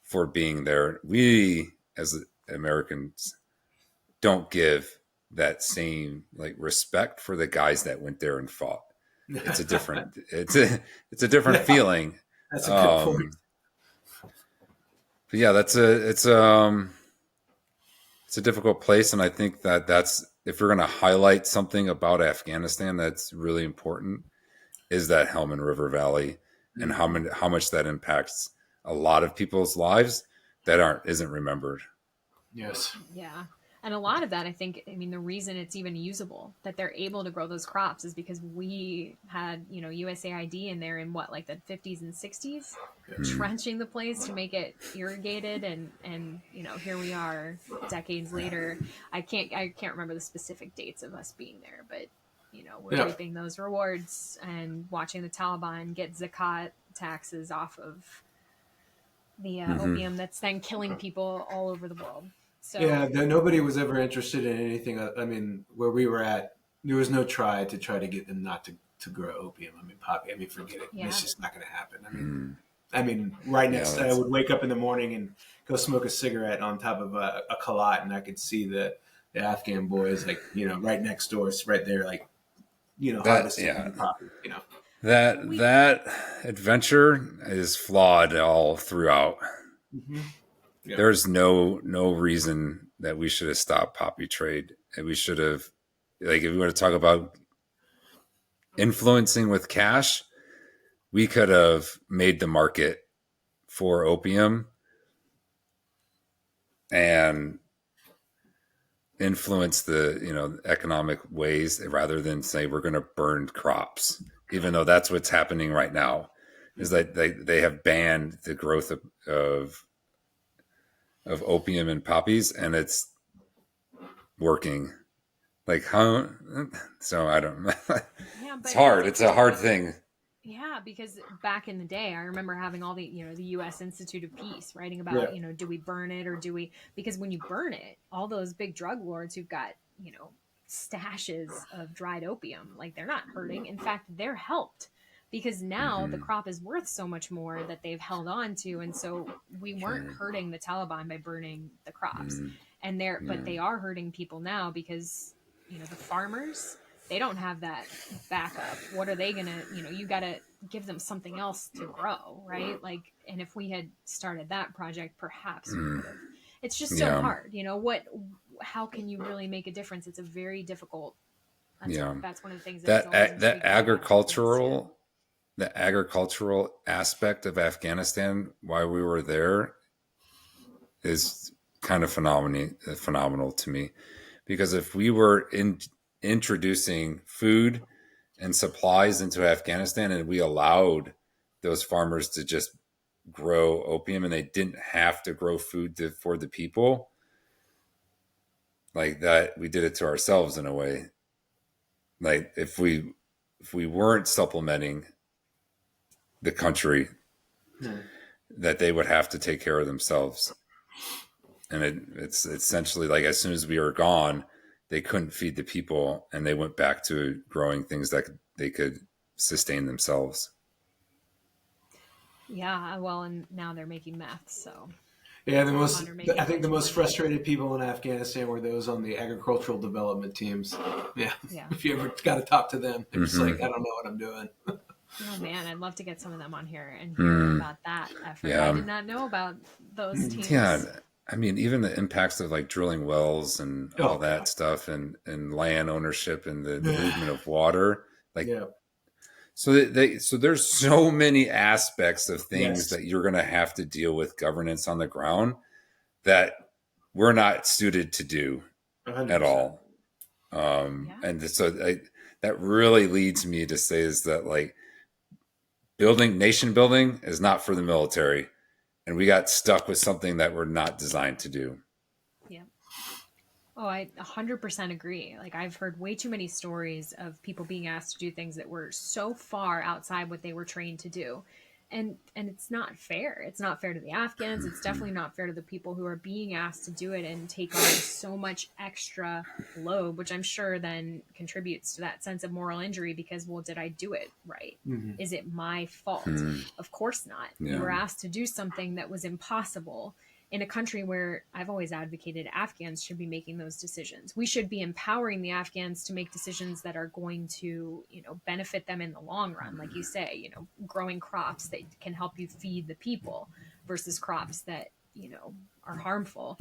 for being there. We, as Americans, don't give that same respect for the guys that went there and fought. It's a different feeling. That's a good point. But yeah, it's a difficult place, and I think that's if we're going to highlight something about Afghanistan that's really important, is that Helmand River Valley and how much that impacts a lot of people's lives that isn't remembered. Yes. Yeah. And a lot of that, I think, the reason it's even usable, that they're able to grow those crops, is because we had, USAID in there in the 50s and 60s, trenching the place to make it irrigated. And here we are decades later. I can't remember the specific dates of us being there, but, we're reaping those rewards and watching the Taliban get zakat taxes off of the opium that's then killing people all over the world. So, nobody was ever interested in anything. Where we were at, there was no try to get them not to grow opium. Poppy. Forget it. Yeah. It's just not going to happen. Right next, I would wake up in the morning and go smoke a cigarette on top of a kalat, and I could see the Afghan boys, right next door, it's right there, harvesting poppy. That adventure is flawed all throughout. Yeah. There's no reason that we should have stopped poppy trade. And we should have, if we want to talk about influencing with cash, we could have made the market for opium and influence the economic ways rather than say we're going to burn crops, even though that's what's happening right now. is that they have banned the growth of opium and poppies, and it's working. Like, how? So I don't. Yeah, it's hard. It's a hard thing. Yeah, because back in the day, I remember having all the, the U.S. Institute of Peace writing about, do we burn it or do we? Because when you burn it, all those big drug lords who've got, stashes of dried opium, like they're not hurting. In fact, they're helped because now the crop is worth so much more that they've held on to, and so we weren't hurting the Taliban by burning the crops, and but they are hurting people now because the farmers. They don't have that backup. What are they gonna, you gotta give them something else to grow, right? Like, and if we had started that project, perhaps we would have. It's just so hard, how can you really make a difference? It's a very difficult. That's one of the things that agricultural aspect of Afghanistan, why we were there, is kind of phenomenal to me, because if we were introducing food and supplies into Afghanistan and we allowed those farmers to just grow opium and they didn't have to grow food for the people, like that, we did it to ourselves in a way. Like if we weren't supplementing the country, that they would have to take care of themselves. And it's essentially like as soon as we were gone, they couldn't feed the people, and they went back to growing things that they could sustain themselves. Yeah, well, and now they're making meth, so. Yeah, I think the most frustrated people in Afghanistan were those on the agricultural development teams. Yeah. If you ever got to talk to them, they're just like, I don't know what I'm doing. Oh man, I'd love to get some of them on here and hear about that effort. Yeah. I did not know about those teams. Yeah. I mean, even the impacts of like drilling wells and all that stuff, and land ownership and the movement of water, like, so there's so many aspects of things that you're going to have to deal with governance on the ground that we're not suited to do 100%. At all. And so that really leads me to say is that like nation building is not for the military. And we got stuck with something that we're not designed to do. Yeah. Oh, I 100% agree. Like I've heard way too many stories of people being asked to do things that were so far outside what they were trained to do. And it's not fair. It's not fair to the Afghans. It's definitely not fair to the people who are being asked to do it and take on so much extra load, which I'm sure then contributes to that sense of moral injury because, well, did I do it right? Is it my fault? Of course not. You were asked to do something that was impossible in a country where I've always advocated Afghans should be making those decisions. We should be empowering the Afghans to make decisions that are going to, benefit them in the long run. Like you say, growing crops that can help you feed the people versus crops that, are harmful.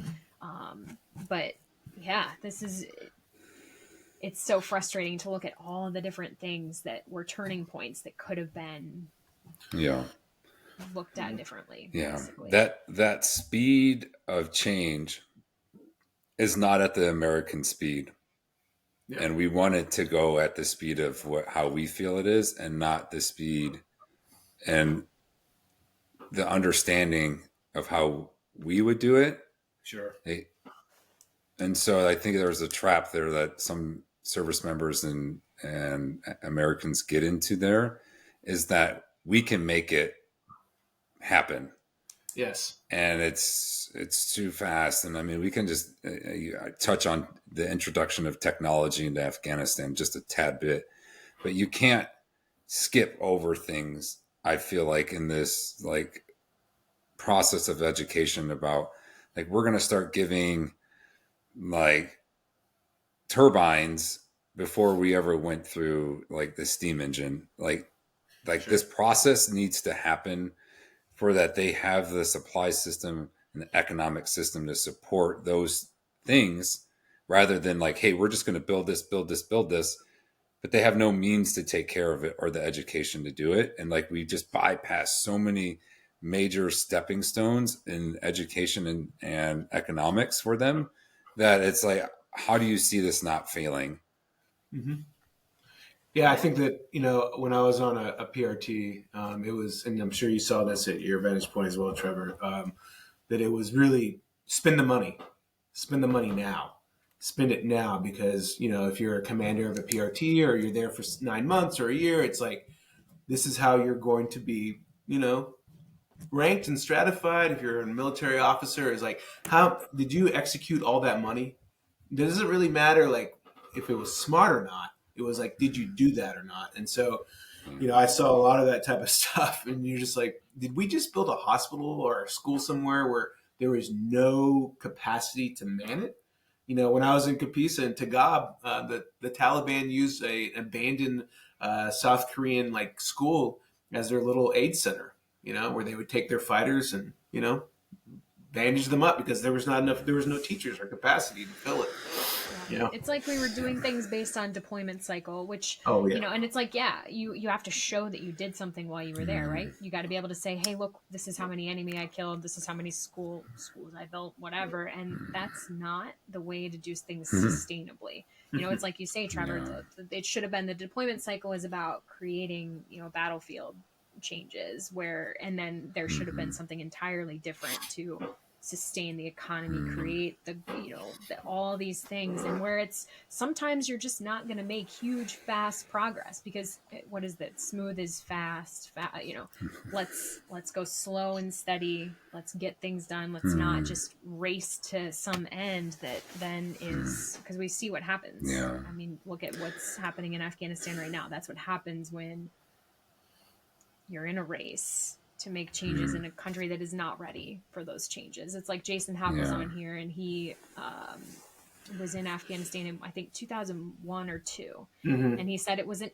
But yeah, it's so frustrating to look at all of the different things that were turning points that could have been looked at differently. Yeah. Basically. That speed of change is not at the American speed. Yeah. And we want it to go at the speed of how we feel it is, and not the speed and the understanding of how we would do it. Sure. And so I think there's a trap there that some service members and Americans get into there, is that we can make it happen. Yes. And it's too fast. And I mean, we can just touch on the introduction of technology into Afghanistan just a tad bit, but you can't skip over things. I feel like in this like process of education about like, we're going to start giving like turbines before we ever went through like the steam engine. Like sure. This process needs to happen for that they have the supply system and the economic system to support those things, rather than like, hey, we're just going to build this, but they have no means to take care of it or the education to do it. And like, we just bypass so many major stepping stones in education and economics for them, that it's like, how do you see this not failing? Mm-hmm. Yeah, I think that, when I was on a PRT, it was, and I'm sure you saw this at your vantage point as well, Trevor, that it was really spend the money now, spend it now, because, if you're a commander of a PRT or you're there for 9 months or a year, it's like, this is how you're going to be, ranked and stratified. If you're a military officer, is like, how did you execute all that money? Does it really matter, like, if it was smart or not? It was like, did you do that or not? And so, I saw a lot of that type of stuff, and you're just like, did we just build a hospital or a school somewhere where there was no capacity to man it? When I was in Kapisa and Tagab, the Taliban used an abandoned South Korean like school as their little aid center, where they would take their fighters and, bandage them up because there was no teachers or capacity to fill it. It's like we were doing things based on deployment cycle, which, and it's like, you have to show that you did something while you were there, right? You got to be able to say, hey, look, this is how many enemy I killed. This is how many schools I built, whatever. And that's not the way to do things sustainably. It's like you say, Trevor, it should have been the deployment cycle is about creating, battlefield changes and then there should have been something entirely different to sustain the economy, create all these things, and where it's sometimes you're just not going to make huge fast progress because what is that? Smooth is fast. Let's go slow and steady. Let's get things done. Let's not just race to some end that then is, because we see what happens. I mean, look at what's happening in Afghanistan right now. That's what happens when you're in a race to make changes in a country that is not ready for those changes. It's like Jason Hock was on here, and he was in Afghanistan in, I think, 2001 or 2. And he said it wasn't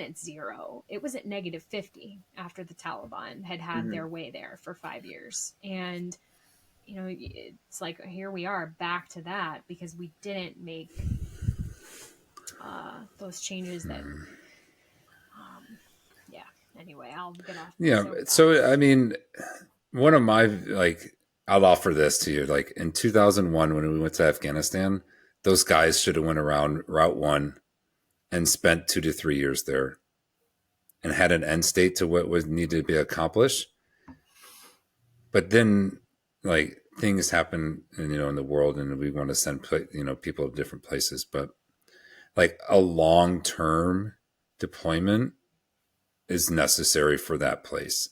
at 0. It was at -50 after the Taliban had their way there for 5 years. And, it's like, here we are back to that because we didn't make those changes that, anyway, I'll get off. Yeah. So, I mean, one of my, I'll offer this to you. Like in 2001, when we went to Afghanistan, those guys should have went around Route 1 and spent 2 to 3 years there and had an end state to what was needed to be accomplished. But then, things happen, in the world, and we want to send, people to different places. But a long-term deployment is necessary for that place.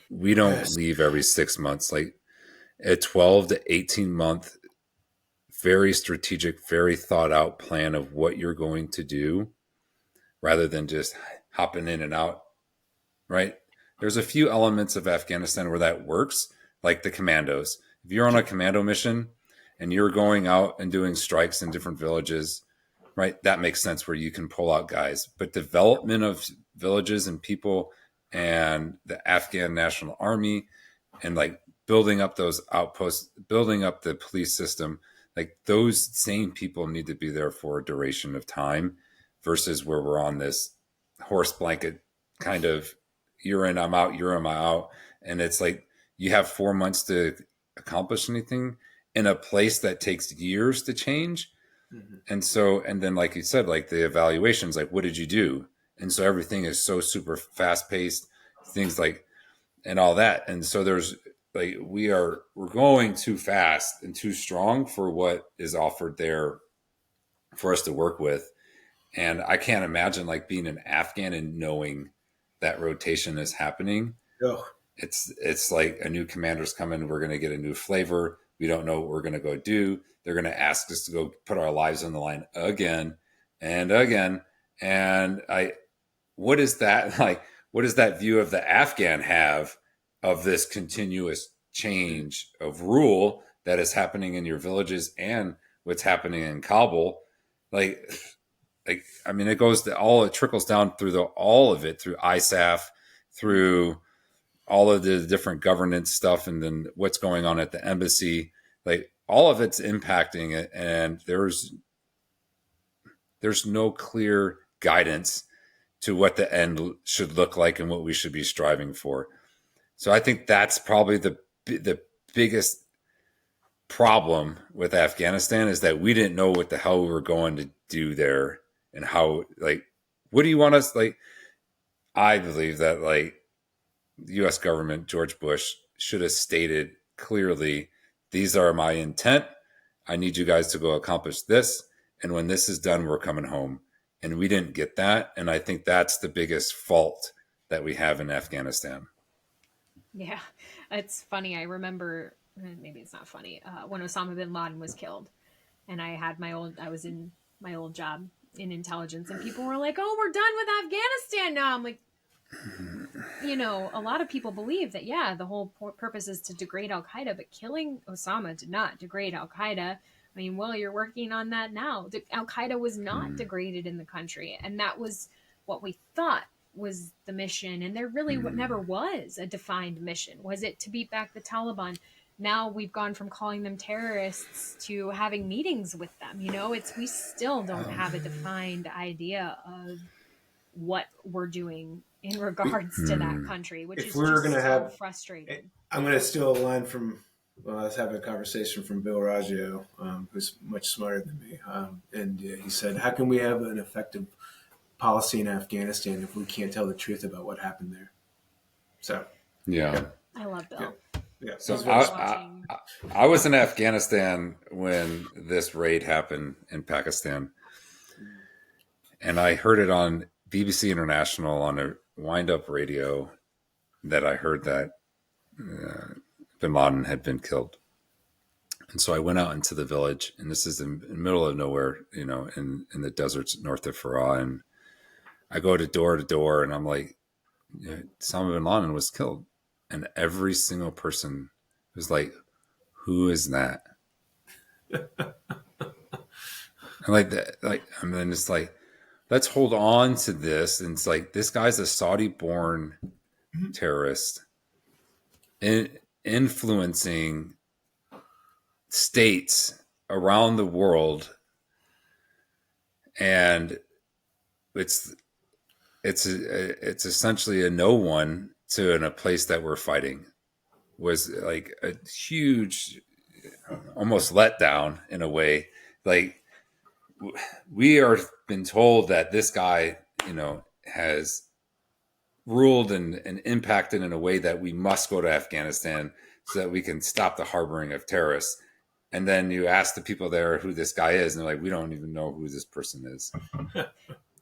We don't leave every 6 months. A 12 to 18 month, very strategic, very thought out plan of what you're going to do rather than just hopping in and out, right? There's a few elements of Afghanistan where that works, like the commandos. If you're on a commando mission and you're going out and doing strikes in different villages, right, that makes sense where you can pull out guys. But development of villages and people and the Afghan National Army and building up those outposts, building up the police system, those same people need to be there for a duration of time versus where we're on this horse blanket kind of, you're in, I'm out, you're in, I'm out. And it's you have 4 months to accomplish anything in a place that takes years to change. And so, and then like you said, the evaluations, what did you do? And so everything is so super fast paced, things and all that. And so there's we're going too fast and too strong for what is offered there for us to work with. And I can't imagine being an Afghan and knowing that rotation is happening. It's like a new commander's coming. We're going to get a new flavor. We don't know what we're going to go do. They're going to ask us to go put our lives on the line again and again. And what is that what does that view of the Afghan have of this continuous change of rule that is happening in your villages and what's happening in Kabul? I mean, it goes to it trickles down through all of it, through ISAF, through all of the different governance stuff, and then what's going on at the embassy. All of it's impacting it, and there's no clear guidance to what the end should look like and what we should be striving for. So I think that's probably the biggest problem with Afghanistan, is that we didn't know what the hell we were going to do there and how what do you want us like? I believe that like the U.S. government, George Bush, should have stated clearly, these are my intent. I need you guys to go accomplish this. And when this is done, we're coming home. And we didn't get that. And I think that's the biggest fault that we have in Afghanistan. Yeah, it's funny. I remember, maybe it's not funny, when Osama bin Laden was killed. And I was in my old job in intelligence, and people were like, oh, we're done with Afghanistan now. I'm like, you know, a lot of people believe that, yeah, the whole purpose is to degrade Al-Qaeda, but killing Osama did not degrade Al-Qaeda. I mean, well, you're working on that now. Al-Qaeda was not degraded in the country, and that was what we thought was the mission, and there really never was a defined mission. Was it to beat back the Taliban? Now we've gone from calling them terrorists to having meetings with them. You know, we still don't have a defined idea of what we're doing in regards to that country, which is just so frustrating. I'm going to steal a line from, I was having a conversation from Bill Raggio, who's much smarter than me. And he said, how can we have an effective policy in Afghanistan if we can't tell the truth about what happened there? So, yeah. I love Bill. Yeah. So I was in Afghanistan when this raid happened in Pakistan. And I heard it on BBC International on a wind-up radio that I heard that bin Laden had been killed. And so I went out into the village, and this is in the middle of nowhere, you know, in the deserts north of Farah. And I go to door, and I'm like, Osama bin Laden was killed. And every single person was like, who is that? And like that, and then it's like, let's hold on to this. And it's like, this guy's a Saudi-born terrorist influencing states around the world. And it's essentially a no one to in a place that we're fighting. Was like a huge, almost letdown in a way. Like, we are been told that this guy, you know, has ruled and impacted in a way that we must go to Afghanistan so that we can stop the harboring of terrorists. And then you ask the people there who this guy is, and they're like, we don't even know who this person is.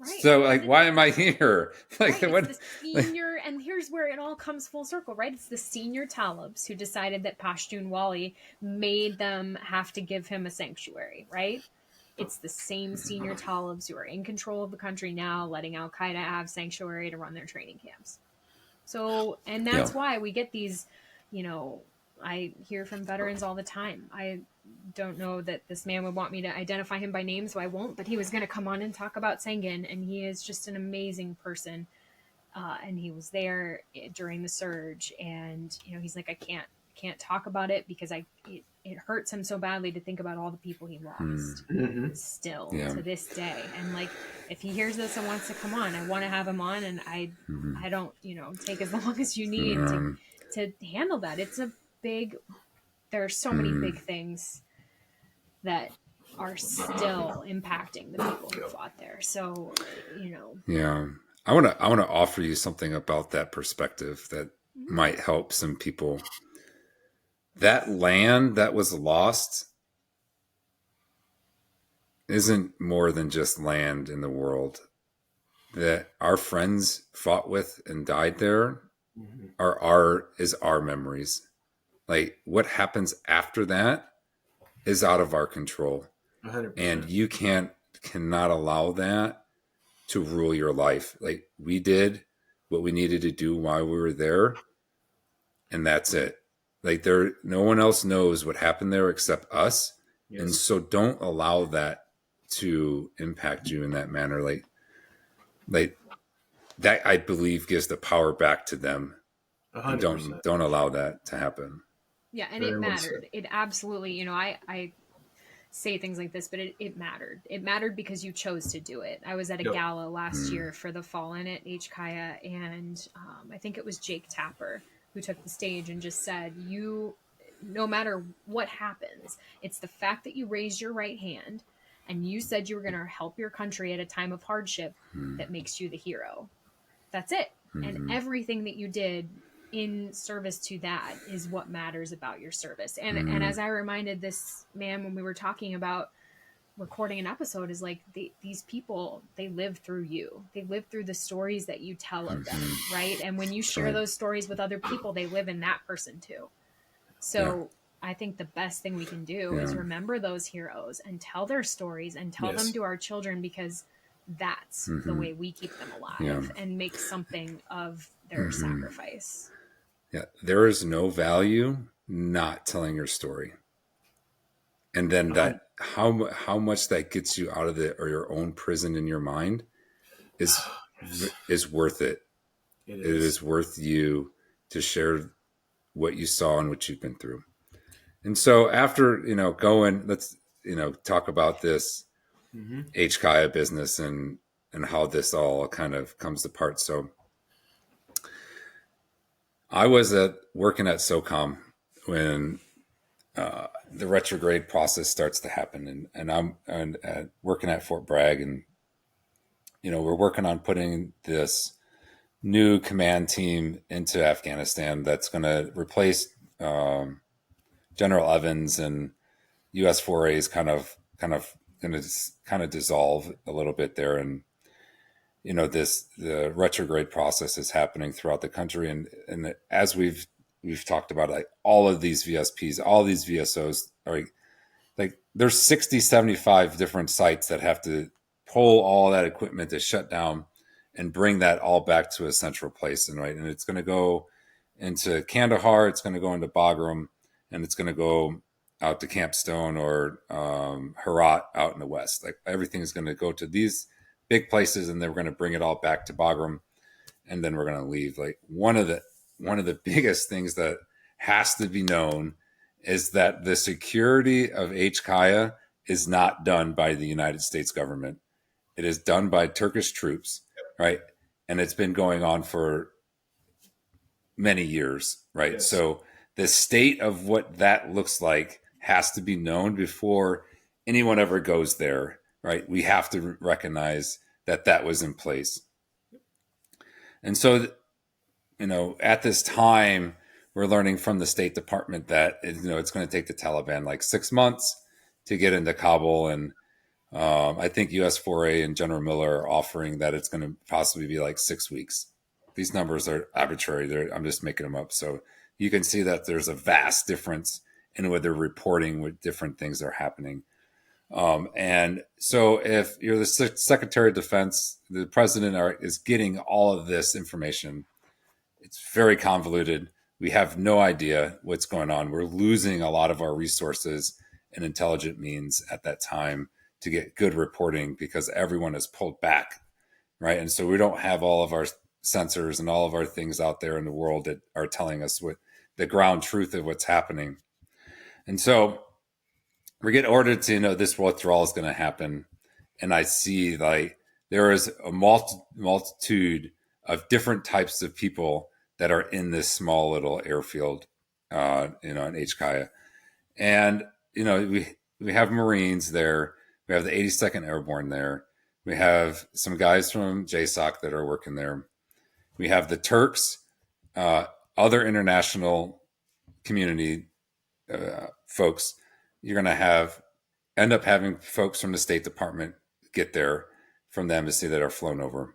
Right. So, like, why am I here? Like, right. It's the senior, and here's where it all comes full circle, right? It's the senior Talibs who decided that Pashtunwali made them have to give him a sanctuary, right? It's the same senior Talibs who are in control of the country now, letting Al-Qaeda have sanctuary to run their training camps. So, and that's why we get these, you know, I hear from veterans all the time. I don't know that this man would want me to identify him by name, so I won't, but he was going to come on and talk about Sangin, and he is just an amazing person. And he was there during the surge, and, you know, he's like, I can't talk about it because it hurts him so badly to think about all the people he lost still to this day. And like, if he hears this and wants to come on, I want to have him on, and I don't, you know, take as long as you need to handle that. It's a big, there are so many big things that are still impacting the people who fought there. So, you know. Yeah. I want to offer you something about that perspective that might help some people. That land that was lost isn't more than just land in the world. That our friends fought with and died there is our memories. Like, what happens after that is out of our control. 100%. And you cannot allow that to rule your life. Like, we did what we needed to do while we were there, and that's it. Like, no one else knows what happened there except us. Yes. And so don't allow that to impact you in that manner. Like that, I believe, gives the power back to them. 100%. Don't allow that to happen. Yeah, and it mattered. It absolutely, you know, I say things like this, but it mattered. It mattered because you chose to do it. I was at a gala last year for the Fallen at HKIA, and I think it was Jake Tapper who took the stage and just said, no matter what happens, it's the fact that you raised your right hand and you said you were going to help your country at a time of hardship, that makes you the hero. That's it. And everything that you did in service to that is what matters about your service. And as I reminded this man when we were talking about recording an episode, is like, these people, they live through you. They live through the stories that you tell of them, right? And when you share those stories with other people, they live in that person too. So I think the best thing we can do is remember those heroes and tell their stories and tell them to our children, because that's the way we keep them alive and make something of their sacrifice. Yeah. There is no value not telling your story. And then that, how much that gets you out of your own prison in your mind is worth it. It is worth you to share what you saw and what you've been through. And so after, let's, talk about this HKIA business and how this all kind of comes apart. So I was working at SOCOM when the retrograde process starts to happen, and I'm working at Fort Bragg, and we're working on putting this new command team into Afghanistan that's going to replace General Evans, and US 4A is kind of going to dissolve a little bit there, and the retrograde process is happening throughout the country, and as we've talked about, like, all of these VSPs, all these VSOs are like there's 60, 75 different sites that have to pull all that equipment to shut down and bring that all back to a central place. And it's going to go into Kandahar, it's going to go into Bagram, and it's going to go out to Camp Stone or Herat out in the west. Like, everything is going to go to these big places, and then we're going to bring it all back to Bagram, and then we're going to leave. Like, one of the biggest things that has to be known is that the security of HKIA is not done by the United States government. It is done by Turkish troops, right? And it's been going on for many years, right? Yes. So the state of what that looks like has to be known before anyone ever goes there, right? We have to recognize that was in place. And so, at this time, we're learning from the State Department that, it's going to take the Taliban like 6 months to get into Kabul. And I think US 4A and General Miller are offering that it's going to possibly be like 6 weeks. These numbers are arbitrary. I'm just making them up. So you can see that there's a vast difference in what they're reporting with different things that are happening. And so if you're the Secretary of Defense, the president is getting all of this information. It's very convoluted. We have no idea what's going on. We're losing a lot of our resources and intelligent means at that time to get good reporting because everyone is pulled back, right? And so we don't have all of our sensors and all of our things out there in the world that are telling us what the ground truth of what's happening. And so we get ordered to, this withdrawal is going to happen. And I see like there is a multitude of different types of people that are in this small little airfield, in HKIA. And, we have Marines there. We have the 82nd Airborne there. We have some guys from JSOC that are working there. We have the Turks, other international community folks. You're going to end up having folks from the State Department get there from the embassy that are flown over.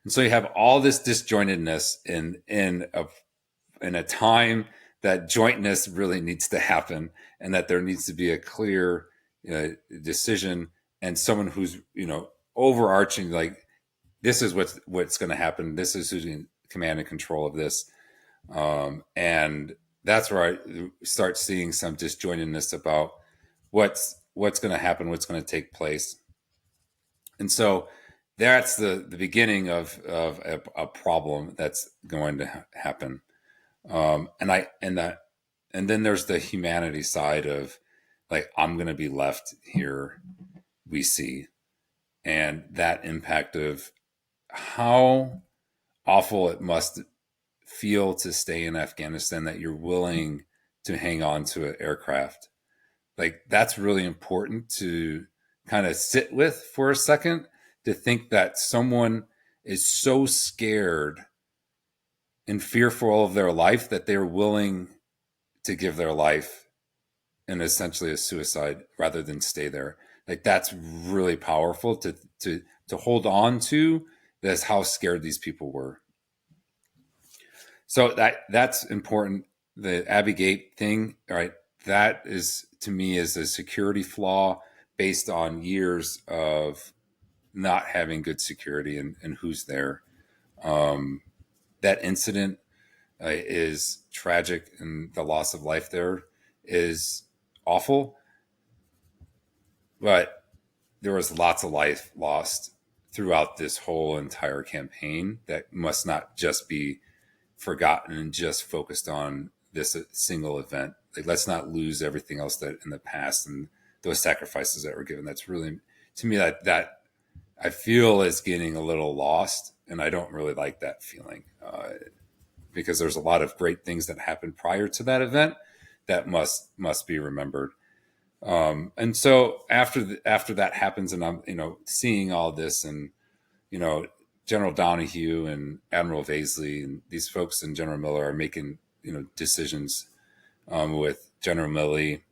And so you have all this disjointedness in a time that jointness really needs to happen, and that there needs to be a clear decision and someone who's overarching, like, this is what's going to happen. This is who's in command and control of this, and that's where I start seeing some disjointedness about what's going to happen, what's going to take place, and so that's the beginning of a problem that's going to happen. And then there's the humanity side of, like, I'm going to be left here, we see, and that impact of how awful it must feel to stay in Afghanistan, that you're willing to hang on to an aircraft. Like, that's really important to kind of sit with for a second, to think that someone is so scared and fearful of their life that they're willing to give their life in essentially a suicide rather than stay there. Like, that's really powerful to hold on to. That's how scared these people were. So that's important. The Abbey Gate thing, right? That is, to me, is a security flaw based on years of not having good security and who's there. That incident is tragic, and the loss of life there is awful. But there was lots of life lost throughout this whole entire campaign that must not just be forgotten and just focused on this single event. Like, let's not lose everything else that in the past and those sacrifices that were given. That's really, to me, that I feel is getting a little lost, and I don't really like that feeling, because there's a lot of great things that happened prior to that event that must be remembered. And so after that happens, and I'm seeing all this, and General Donahue and Admiral Vaisley and these folks and General Miller are making decisions with General Milley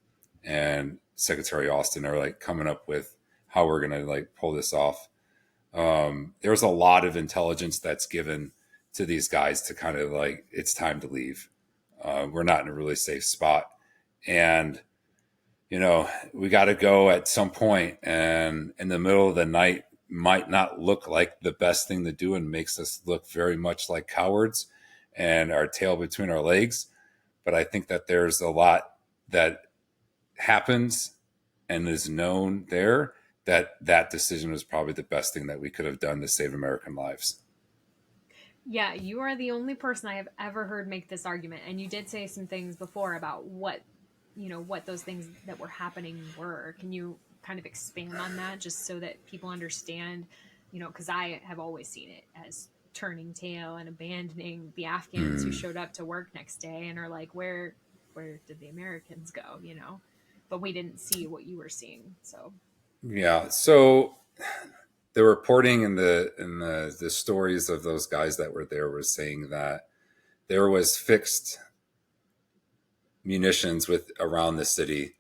and Secretary Austin are like coming up with how we're gonna like pull this off. There's a lot of intelligence that's given to these guys to kind of like, it's time to leave. We're not in a really safe spot, and we got to go at some point, and in the middle of the night might not look like the best thing to do and makes us look very much like cowards and our tail between our legs. But I think that there's a lot that happens and is known there, that decision was probably the best thing that we could have done to save American lives. Yeah, you are the only person I have ever heard make this argument. And you did say some things before about what those things that were happening were. Can you kind of expand on that, just so that people understand, because I have always seen it as turning tail and abandoning the Afghans who showed up to work next day and are like, where did the Americans go, but we didn't see what you were seeing. So yeah, so the reporting and the stories of those guys that were there was saying that there was fixed munitions around the city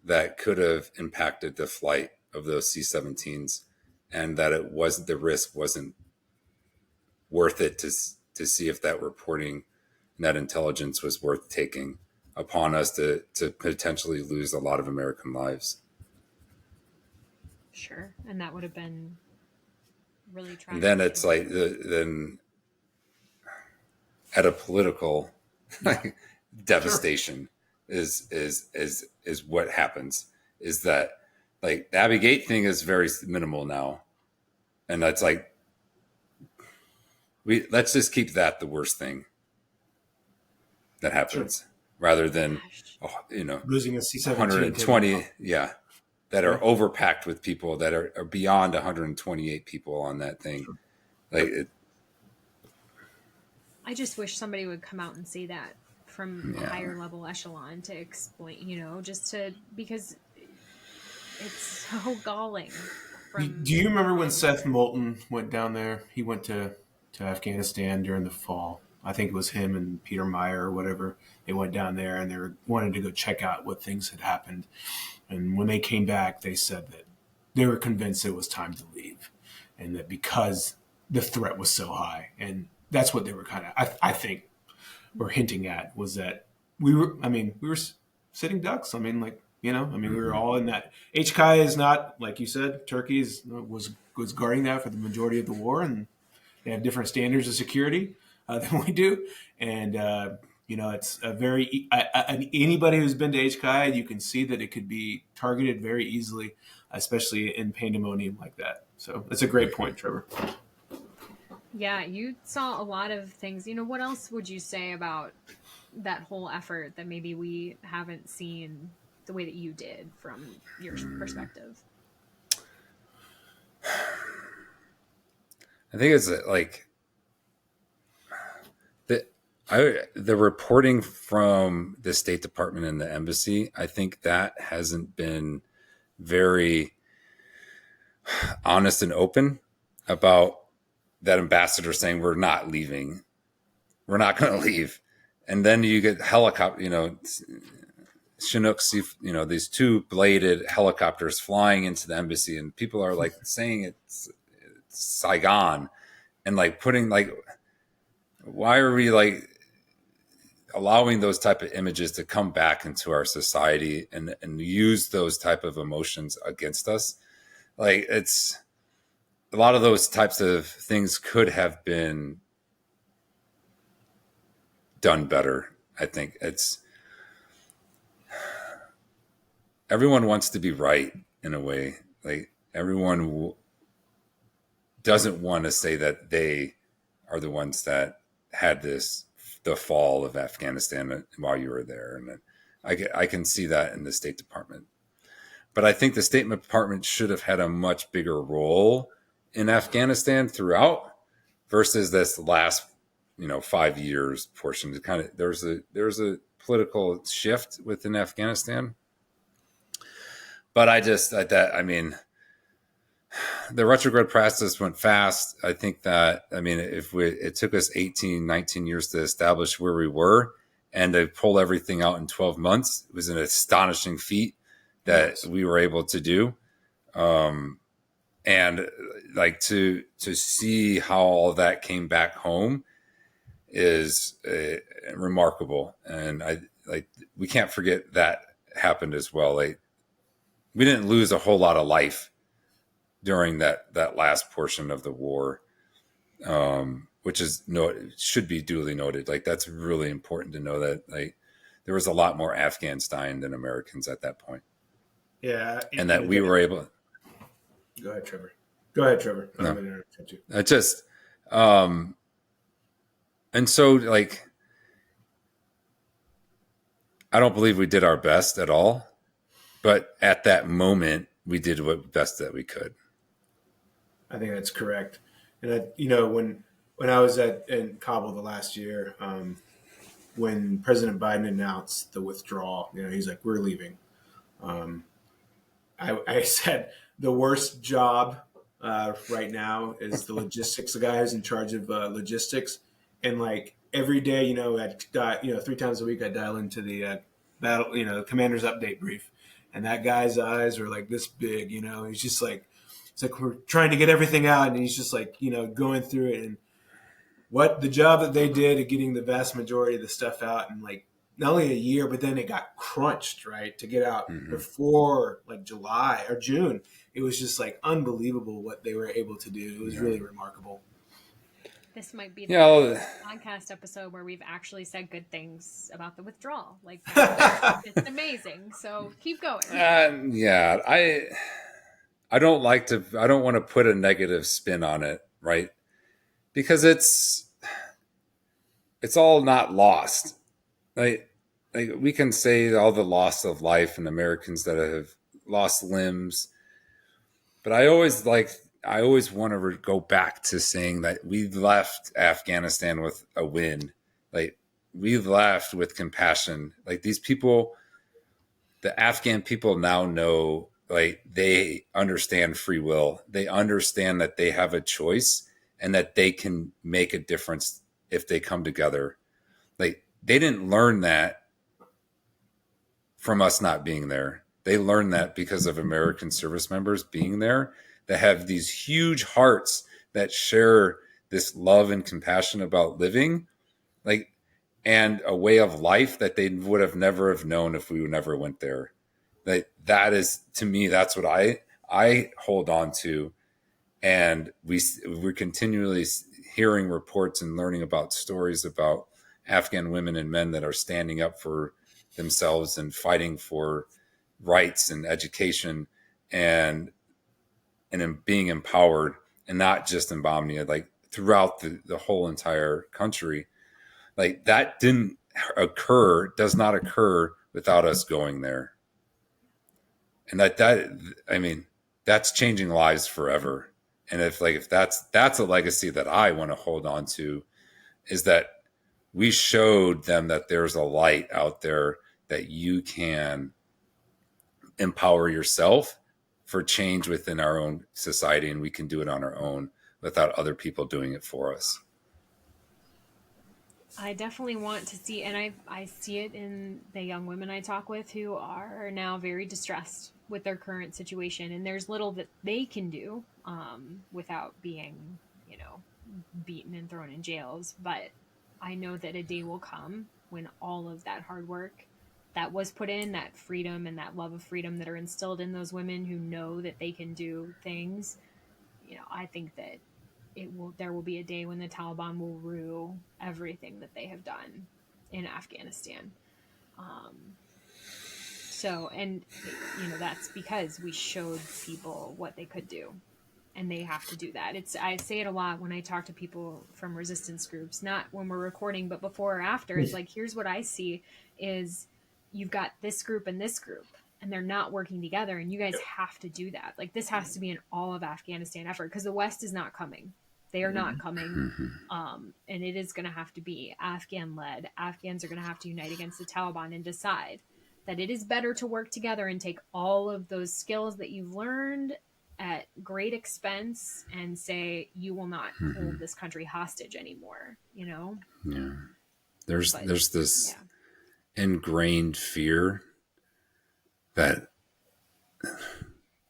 that could have impacted the flight of those C-17s, and that the risk wasn't worth it to see if that reporting and that intelligence was worth taking upon us to potentially lose a lot of American lives. Sure. And that would have been really tragic. And then it's like, then at a political devastation is what happens, is that like the Abbey Gate thing is very minimal now. And that's like, let's just keep that the worst thing that happens, rather than, losing a C-17 120, that are overpacked with people that are beyond 128 people on that thing. Like, I just wish somebody would come out and say that from a higher level echelon to explain, because it's so galling. Do you remember when Seth Moulton went down there? He went to Afghanistan during the fall. I think it was him and Peter Meyer or whatever. They went down there and they wanted to go check out what things had happened. And when they came back, they said that they were convinced it was time to leave, and that because the threat was so high. And that's what they were kind of, I think, were hinting at, was that we were sitting ducks. we were all in that. HKI is not, like you said, Turkey was guarding that for the majority of the war, and they have different standards of security than we do. And, it's a very, anybody who's been to HKI, you can see that it could be targeted very easily, especially in pandemonium like that. So that's a great point, Trevor. Yeah, you saw a lot of things. What else would you say about that whole effort that maybe we haven't seen the way that you did from your perspective? I think it's like the reporting from the State Department and the embassy. I think that hasn't been very honest and open about that ambassador saying, we're not leaving. We're not going to leave. And then you get helicopter, Chinooks, these 2-bladed helicopters flying into the embassy, and people are like saying it's Saigon, and like putting like, why are we like allowing those type of images to come back into our society and use those type of emotions against us? Like, it's a lot of those types of things could have been done better. I think everyone wants to be right in a way. Like, everyone doesn't want to say that they are the ones that had the fall of Afghanistan while you were there. And I can see that in the State Department. But I think the State Department should have had a much bigger role in Afghanistan throughout versus this last, 5 years portion. It kind of, there's a political shift within Afghanistan. But the retrograde process went fast. I think that, it took us 18, 19 years to establish where we were, and to pull everything out in 12 months was an astonishing feat that we were able to do. And like to see how all that came back home is remarkable. And we can't forget that happened as well. Like, we didn't lose a whole lot of life during that last portion of the war, which should be duly noted. Like, that's really important to know that, like, there was a lot more Afghans dying than Americans at that point. Yeah. And that we were able. Go ahead, Trevor. I'm going to interrupt you. I just, and so, like, I don't believe we did our best at all, but at that moment we did what best that we could. I think that's correct. And when I was in Kabul the last year, when President Biden announced the withdrawal, he's like, we're leaving. I said the worst job right now is the logistics guy who's in charge of logistics. And like every day, I 3 times a week I dial into the battle, commander's update brief, and that guy's eyes are like this big. He's just like, it's like we're trying to get everything out, and he's just like, going through it, and what the job that they did at getting the vast majority of the stuff out in like not only a year, but then it got crunched, right, to get out before like July or June. It was just like unbelievable what they were able to do. It was really remarkable. This might be the podcast episode where we've actually said good things about the withdrawal. Like, it's amazing. So keep going. I don't want to put a negative spin on it, right? Because it's all not lost. Like we can say all the loss of life and Americans that have lost limbs, but I always want to go back to saying that we left Afghanistan with a win. Like, we left with compassion. Like, these people, the Afghan people now know, like, they understand free will. They understand that they have a choice and that they can make a difference if they come together. Like, they didn't learn that from us not being there. They learned that because of American service members being there, that have these huge hearts that share this love and compassion about living, like, and a way of life that they would have never have known if we never went there. That is, to me, that's what I hold on to. And we're continually hearing reports and learning about stories about Afghan women and men that are standing up for themselves and fighting for rights and education and in being empowered, and not just in Bosnia, like throughout the whole entire country. Like, that does not occur without us going there. And that's changing lives forever. And if that's a legacy that I want to hold on to, is that we showed them that there's a light out there, that you can empower yourself for change within our own society, and we can do it on our own without other people doing it for us. I definitely want to see, and I see it in the young women I talk with who are now very distressed with their current situation, and there's little that they can do without being, beaten and thrown in jails. But I know that a day will come when all of that hard work that was put in, that freedom and that love of freedom that are instilled in those women who know that they can do things, I think that there will be a day when the Taliban will rue everything that they have done in Afghanistan. That's because we showed people what they could do, and they have to do that. I say it a lot when I talk to people from resistance groups, not when we're recording, but before or after. It's like, here's what I see is you've got this group and this group, and they're not working together, and you guys have to do that. Like, this has to be an all of Afghanistan effort, because the West is not coming. They are not coming. And it is going to have to be Afghan led. Afghans are going to have to unite against the Taliban and decide that it is better to work together and take all of those skills that you've learned at great expense and say, you will not hold this country hostage anymore, Yeah. There's this ingrained fear that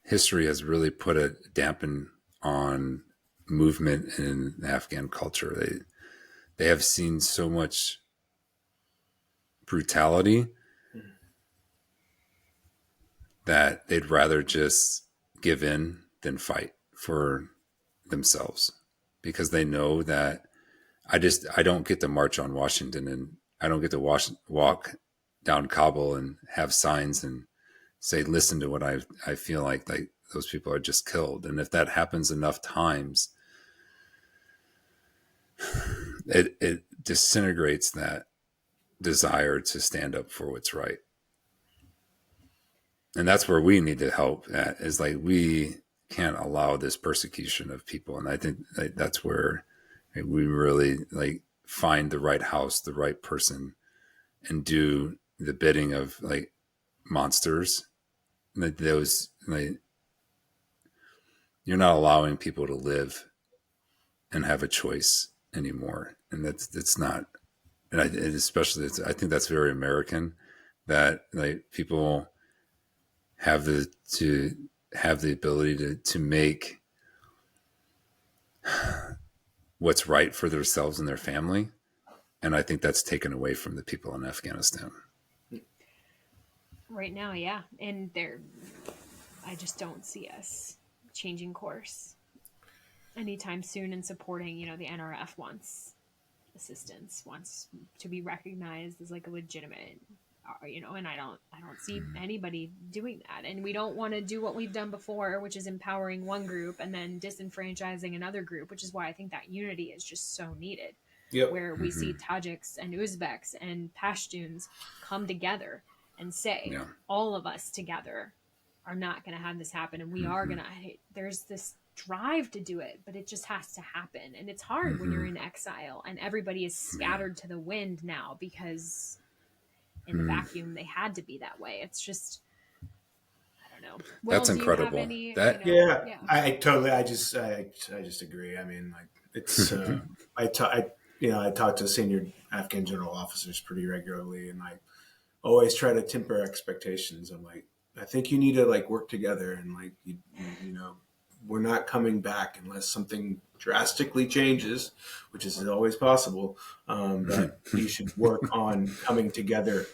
history has really put a dampen on movement in Afghan culture. They have seen so much brutality that they'd rather just give in than fight for themselves, because they know that I don't get to march on Washington, and I don't get to walk down Kabul and have signs and say, listen to what I feel like those people are just killed. And if that happens enough times, it disintegrates that desire to stand up for what's right. And that's where we need to help at, is like, we can't allow this persecution of people. And I think that's where we really find the right house, the right person, and do the bidding of monsters. You're not allowing people to live and have a choice anymore. And it's not, and I think that's very American, that people have the ability to make what's right for themselves and their family. And I think that's taken away from the people in Afghanistan right now. Yeah. And I just don't see us changing course anytime soon and supporting, the NRF wants assistance, wants to be recognized as a legitimate, and I don't see anybody doing that. And we don't want to do what we've done before, which is empowering one group and then disenfranchising another group, which is why I think that unity is just so needed. Yep. Where we see Tajiks and Uzbeks and Pashtuns come together and say, all of us together are not going to have this happen. And we are going to, there's this drive to do it, but it just has to happen. And it's hard when you're in exile and everybody is scattered to the wind now, because in the vacuum, they had to be that way. It's just, I don't know. Will, that's incredible. I just agree. I mean, it's, I talk to senior Afghan general officers pretty regularly, and I always try to temper expectations. I'm like, I think you need to work together, and we're not coming back unless something drastically changes, which is always possible. But you should work on coming together,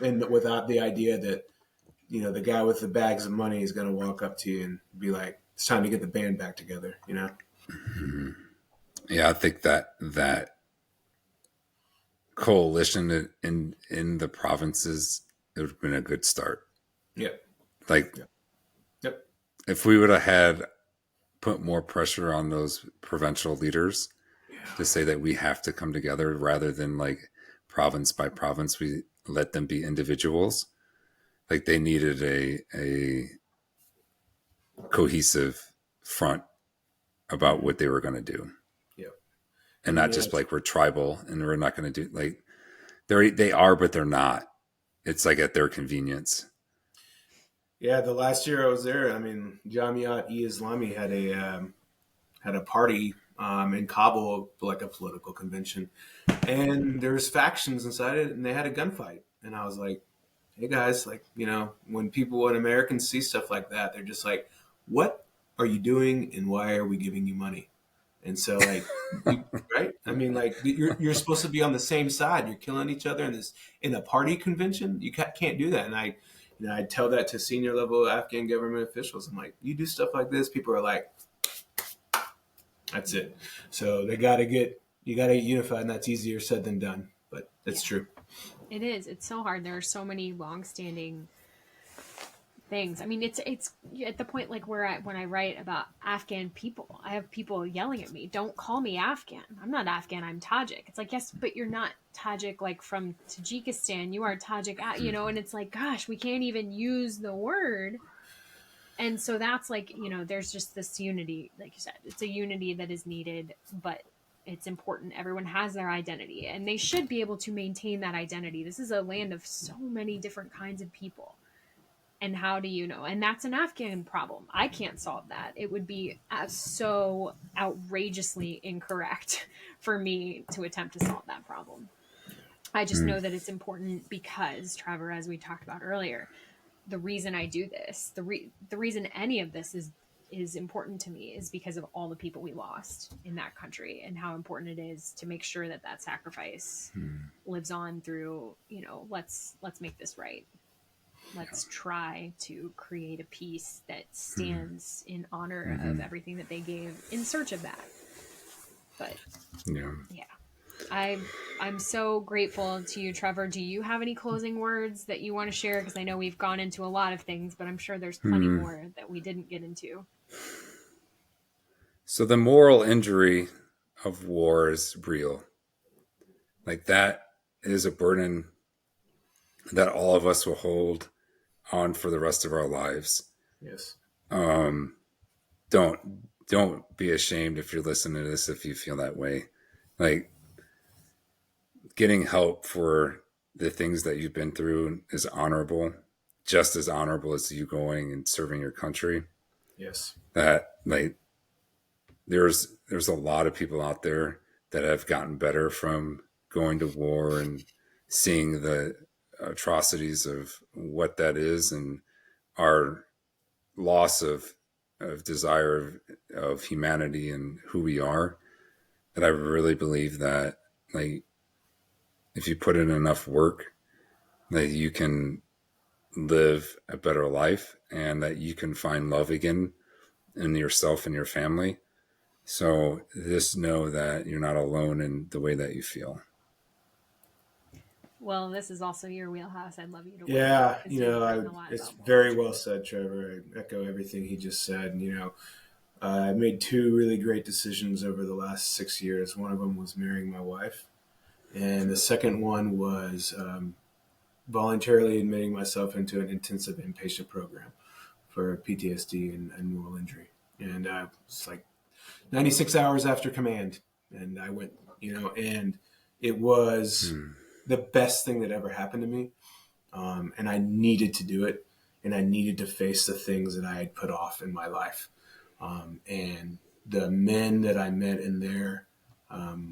and without the idea that the guy with the bags of money is going to walk up to you and be like, "It's time to get the band back together." Yeah, I think that coalition in the provinces, it would have been a good start. Yeah. If we would have put more pressure on those provincial leaders to say that we have to come together rather than province by province, we let them be individuals. They needed a cohesive front about what they were going to do. And not just we're tribal and we're not going to do they are, but they're not. It's at their convenience. Yeah, the last year I was there, I mean, Jamiat-e-Islami had a party in Kabul, like a political convention, and there was factions inside it, and they had a gunfight. And I was like, "Hey guys, like, when Americans see stuff like that, they're just like, what are you doing, and why are we giving you money?" And so, like, right? I mean, like, you're supposed to be on the same side. You're killing each other in a party convention. You can't do that. And I tell that to senior level Afghan government officials. I'm like, you do stuff like this, people are like, that's it. So you got to get unified, and that's easier said than done. But that's true. It is. It's so hard. There are so many long-standing things. I mean, it's at the point like where when I write about Afghan people, I have people yelling at me, "Don't call me Afghan. I'm not Afghan. I'm Tajik." It's like, yes, but you're not Tajik like from Tajikistan. You are Tajik, and it's like, gosh, we can't even use the word. And so that's like, there's just this unity, like you said, it's a unity that is needed, but it's important. Everyone has their identity, and they should be able to maintain that identity. This is a land of so many different kinds of people. And how do you know? And that's an Afghan problem. I can't solve that. It would be so outrageously incorrect for me to attempt to solve that problem. I just know that it's important because, Trevor, as we talked about earlier, the reason I do this, the reason any of this is important to me is because of all the people we lost in that country and how important it is to make sure that sacrifice lives on through, let's make this right. Let's try to create a peace that stands in honor of everything that they gave in search of that. But yeah. I'm so grateful to you, Trevor. Do you have any closing words that you want to share? Because I know we've gone into a lot of things, but I'm sure there's plenty more that we didn't get into. So the moral injury of war is real. Like, that is a burden that all of us will hold on for the rest of our lives. Yes. Don't be ashamed if you're listening to this, if you feel that way. Like, getting help for the things that you've been through is honorable, just as honorable as you going and serving your country. Yes. That, like, there's a lot of people out there that have gotten better from going to war and seeing the atrocities of what that is, and our loss of desire of humanity and who we are. That I really believe that, like, if you put in enough work, that you can live a better life and that you can find love again in yourself and your family. So just know that you're not alone in the way that you feel. Well, this is also your wheelhouse. I'd love you to. Yeah, it's very well said, Trevor. I echo everything he just said. I made two really great decisions over the last 6 years. One of them was marrying my wife, and the second one was voluntarily admitting myself into an intensive inpatient program for PTSD and moral injury. And it's like 96 hours after command, and I went, and it was the best thing that ever happened to me. And I needed to do it, and I needed to face the things that I had put off in my life. And the men that I met in there,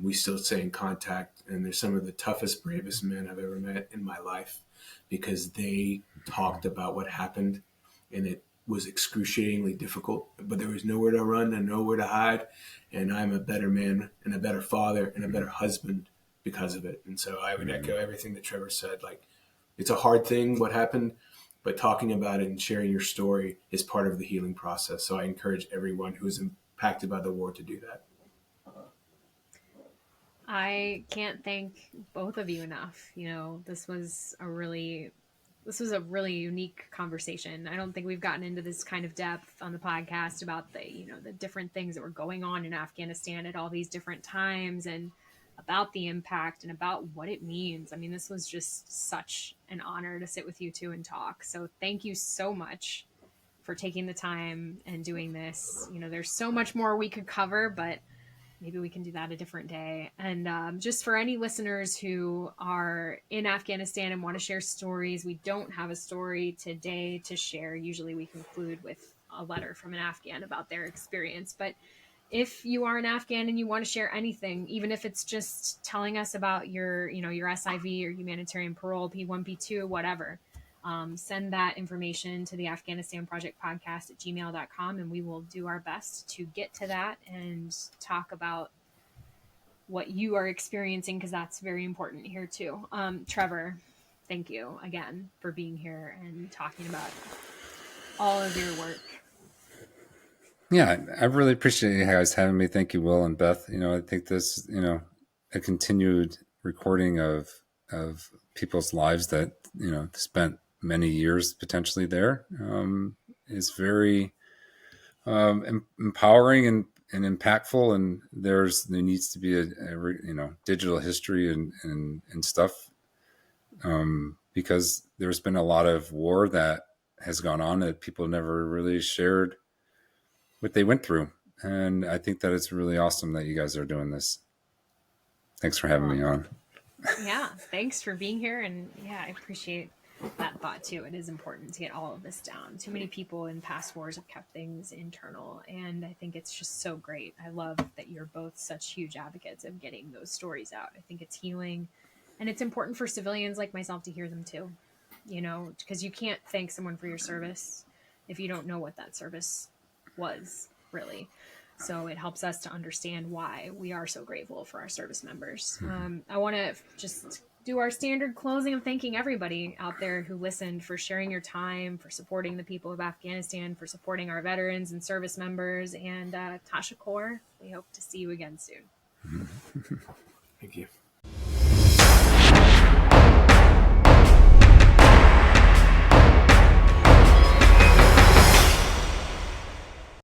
we still stay in contact, and they're some of the toughest, bravest men I've ever met in my life, because they talked about what happened, and it was excruciatingly difficult, but there was nowhere to run and nowhere to hide. And I'm a better man and a better father and a better husband because of it. And so I would echo everything that Trevor said. Like, it's a hard thing what happened, but talking about it and sharing your story is part of the healing process. So I encourage everyone who is impacted by the war to do that. I can't thank both of you enough. This was a really unique conversation. I don't think we've gotten into this kind of depth on the podcast about the different things that were going on in Afghanistan at all these different times, and about the impact and about what it means. I mean, this was just such an honor to sit with you two and talk. So thank you so much for taking the time and doing this. There's so much more we could cover, but maybe we can do that a different day. And just for any listeners who are in Afghanistan and want to share stories, we don't have a story today to share. Usually we conclude with a letter from an Afghan about their experience. But if you are an Afghan and you want to share anything, even if it's just telling us about your SIV or humanitarian parole, P1, P2, whatever, send that information to the Afghanistan Project Podcast at gmail.com, and we will do our best to get to that and talk about what you are experiencing, because that's very important here too. Trevor, thank you again for being here and talking about all of your work. Yeah, I really appreciate you guys having me. Thank you, Will and Beth. I think this, a continued recording of people's lives that, spent many years potentially there, is very empowering and impactful. And there needs to be a digital history and stuff, because there's been a lot of war that has gone on that people never really shared what they went through. And I think that it's really awesome that you guys are doing this. Thanks for having me on. Yeah, thanks for being here. And yeah, I appreciate that thought too. It is important to get all of this down. Too many people in past wars have kept things internal, and I think it's just so great. I love that you're both such huge advocates of getting those stories out. I think it's healing, and it's important for civilians like myself to hear them too, because you can't thank someone for your service if you don't know what that service was really. So it helps us to understand why we are so grateful for our service members. I want to just do our standard closing of thanking everybody out there who listened, for sharing your time, for supporting the people of Afghanistan, for supporting our veterans and service members, and Tasha Kaur, we hope to see you again soon. Thank you.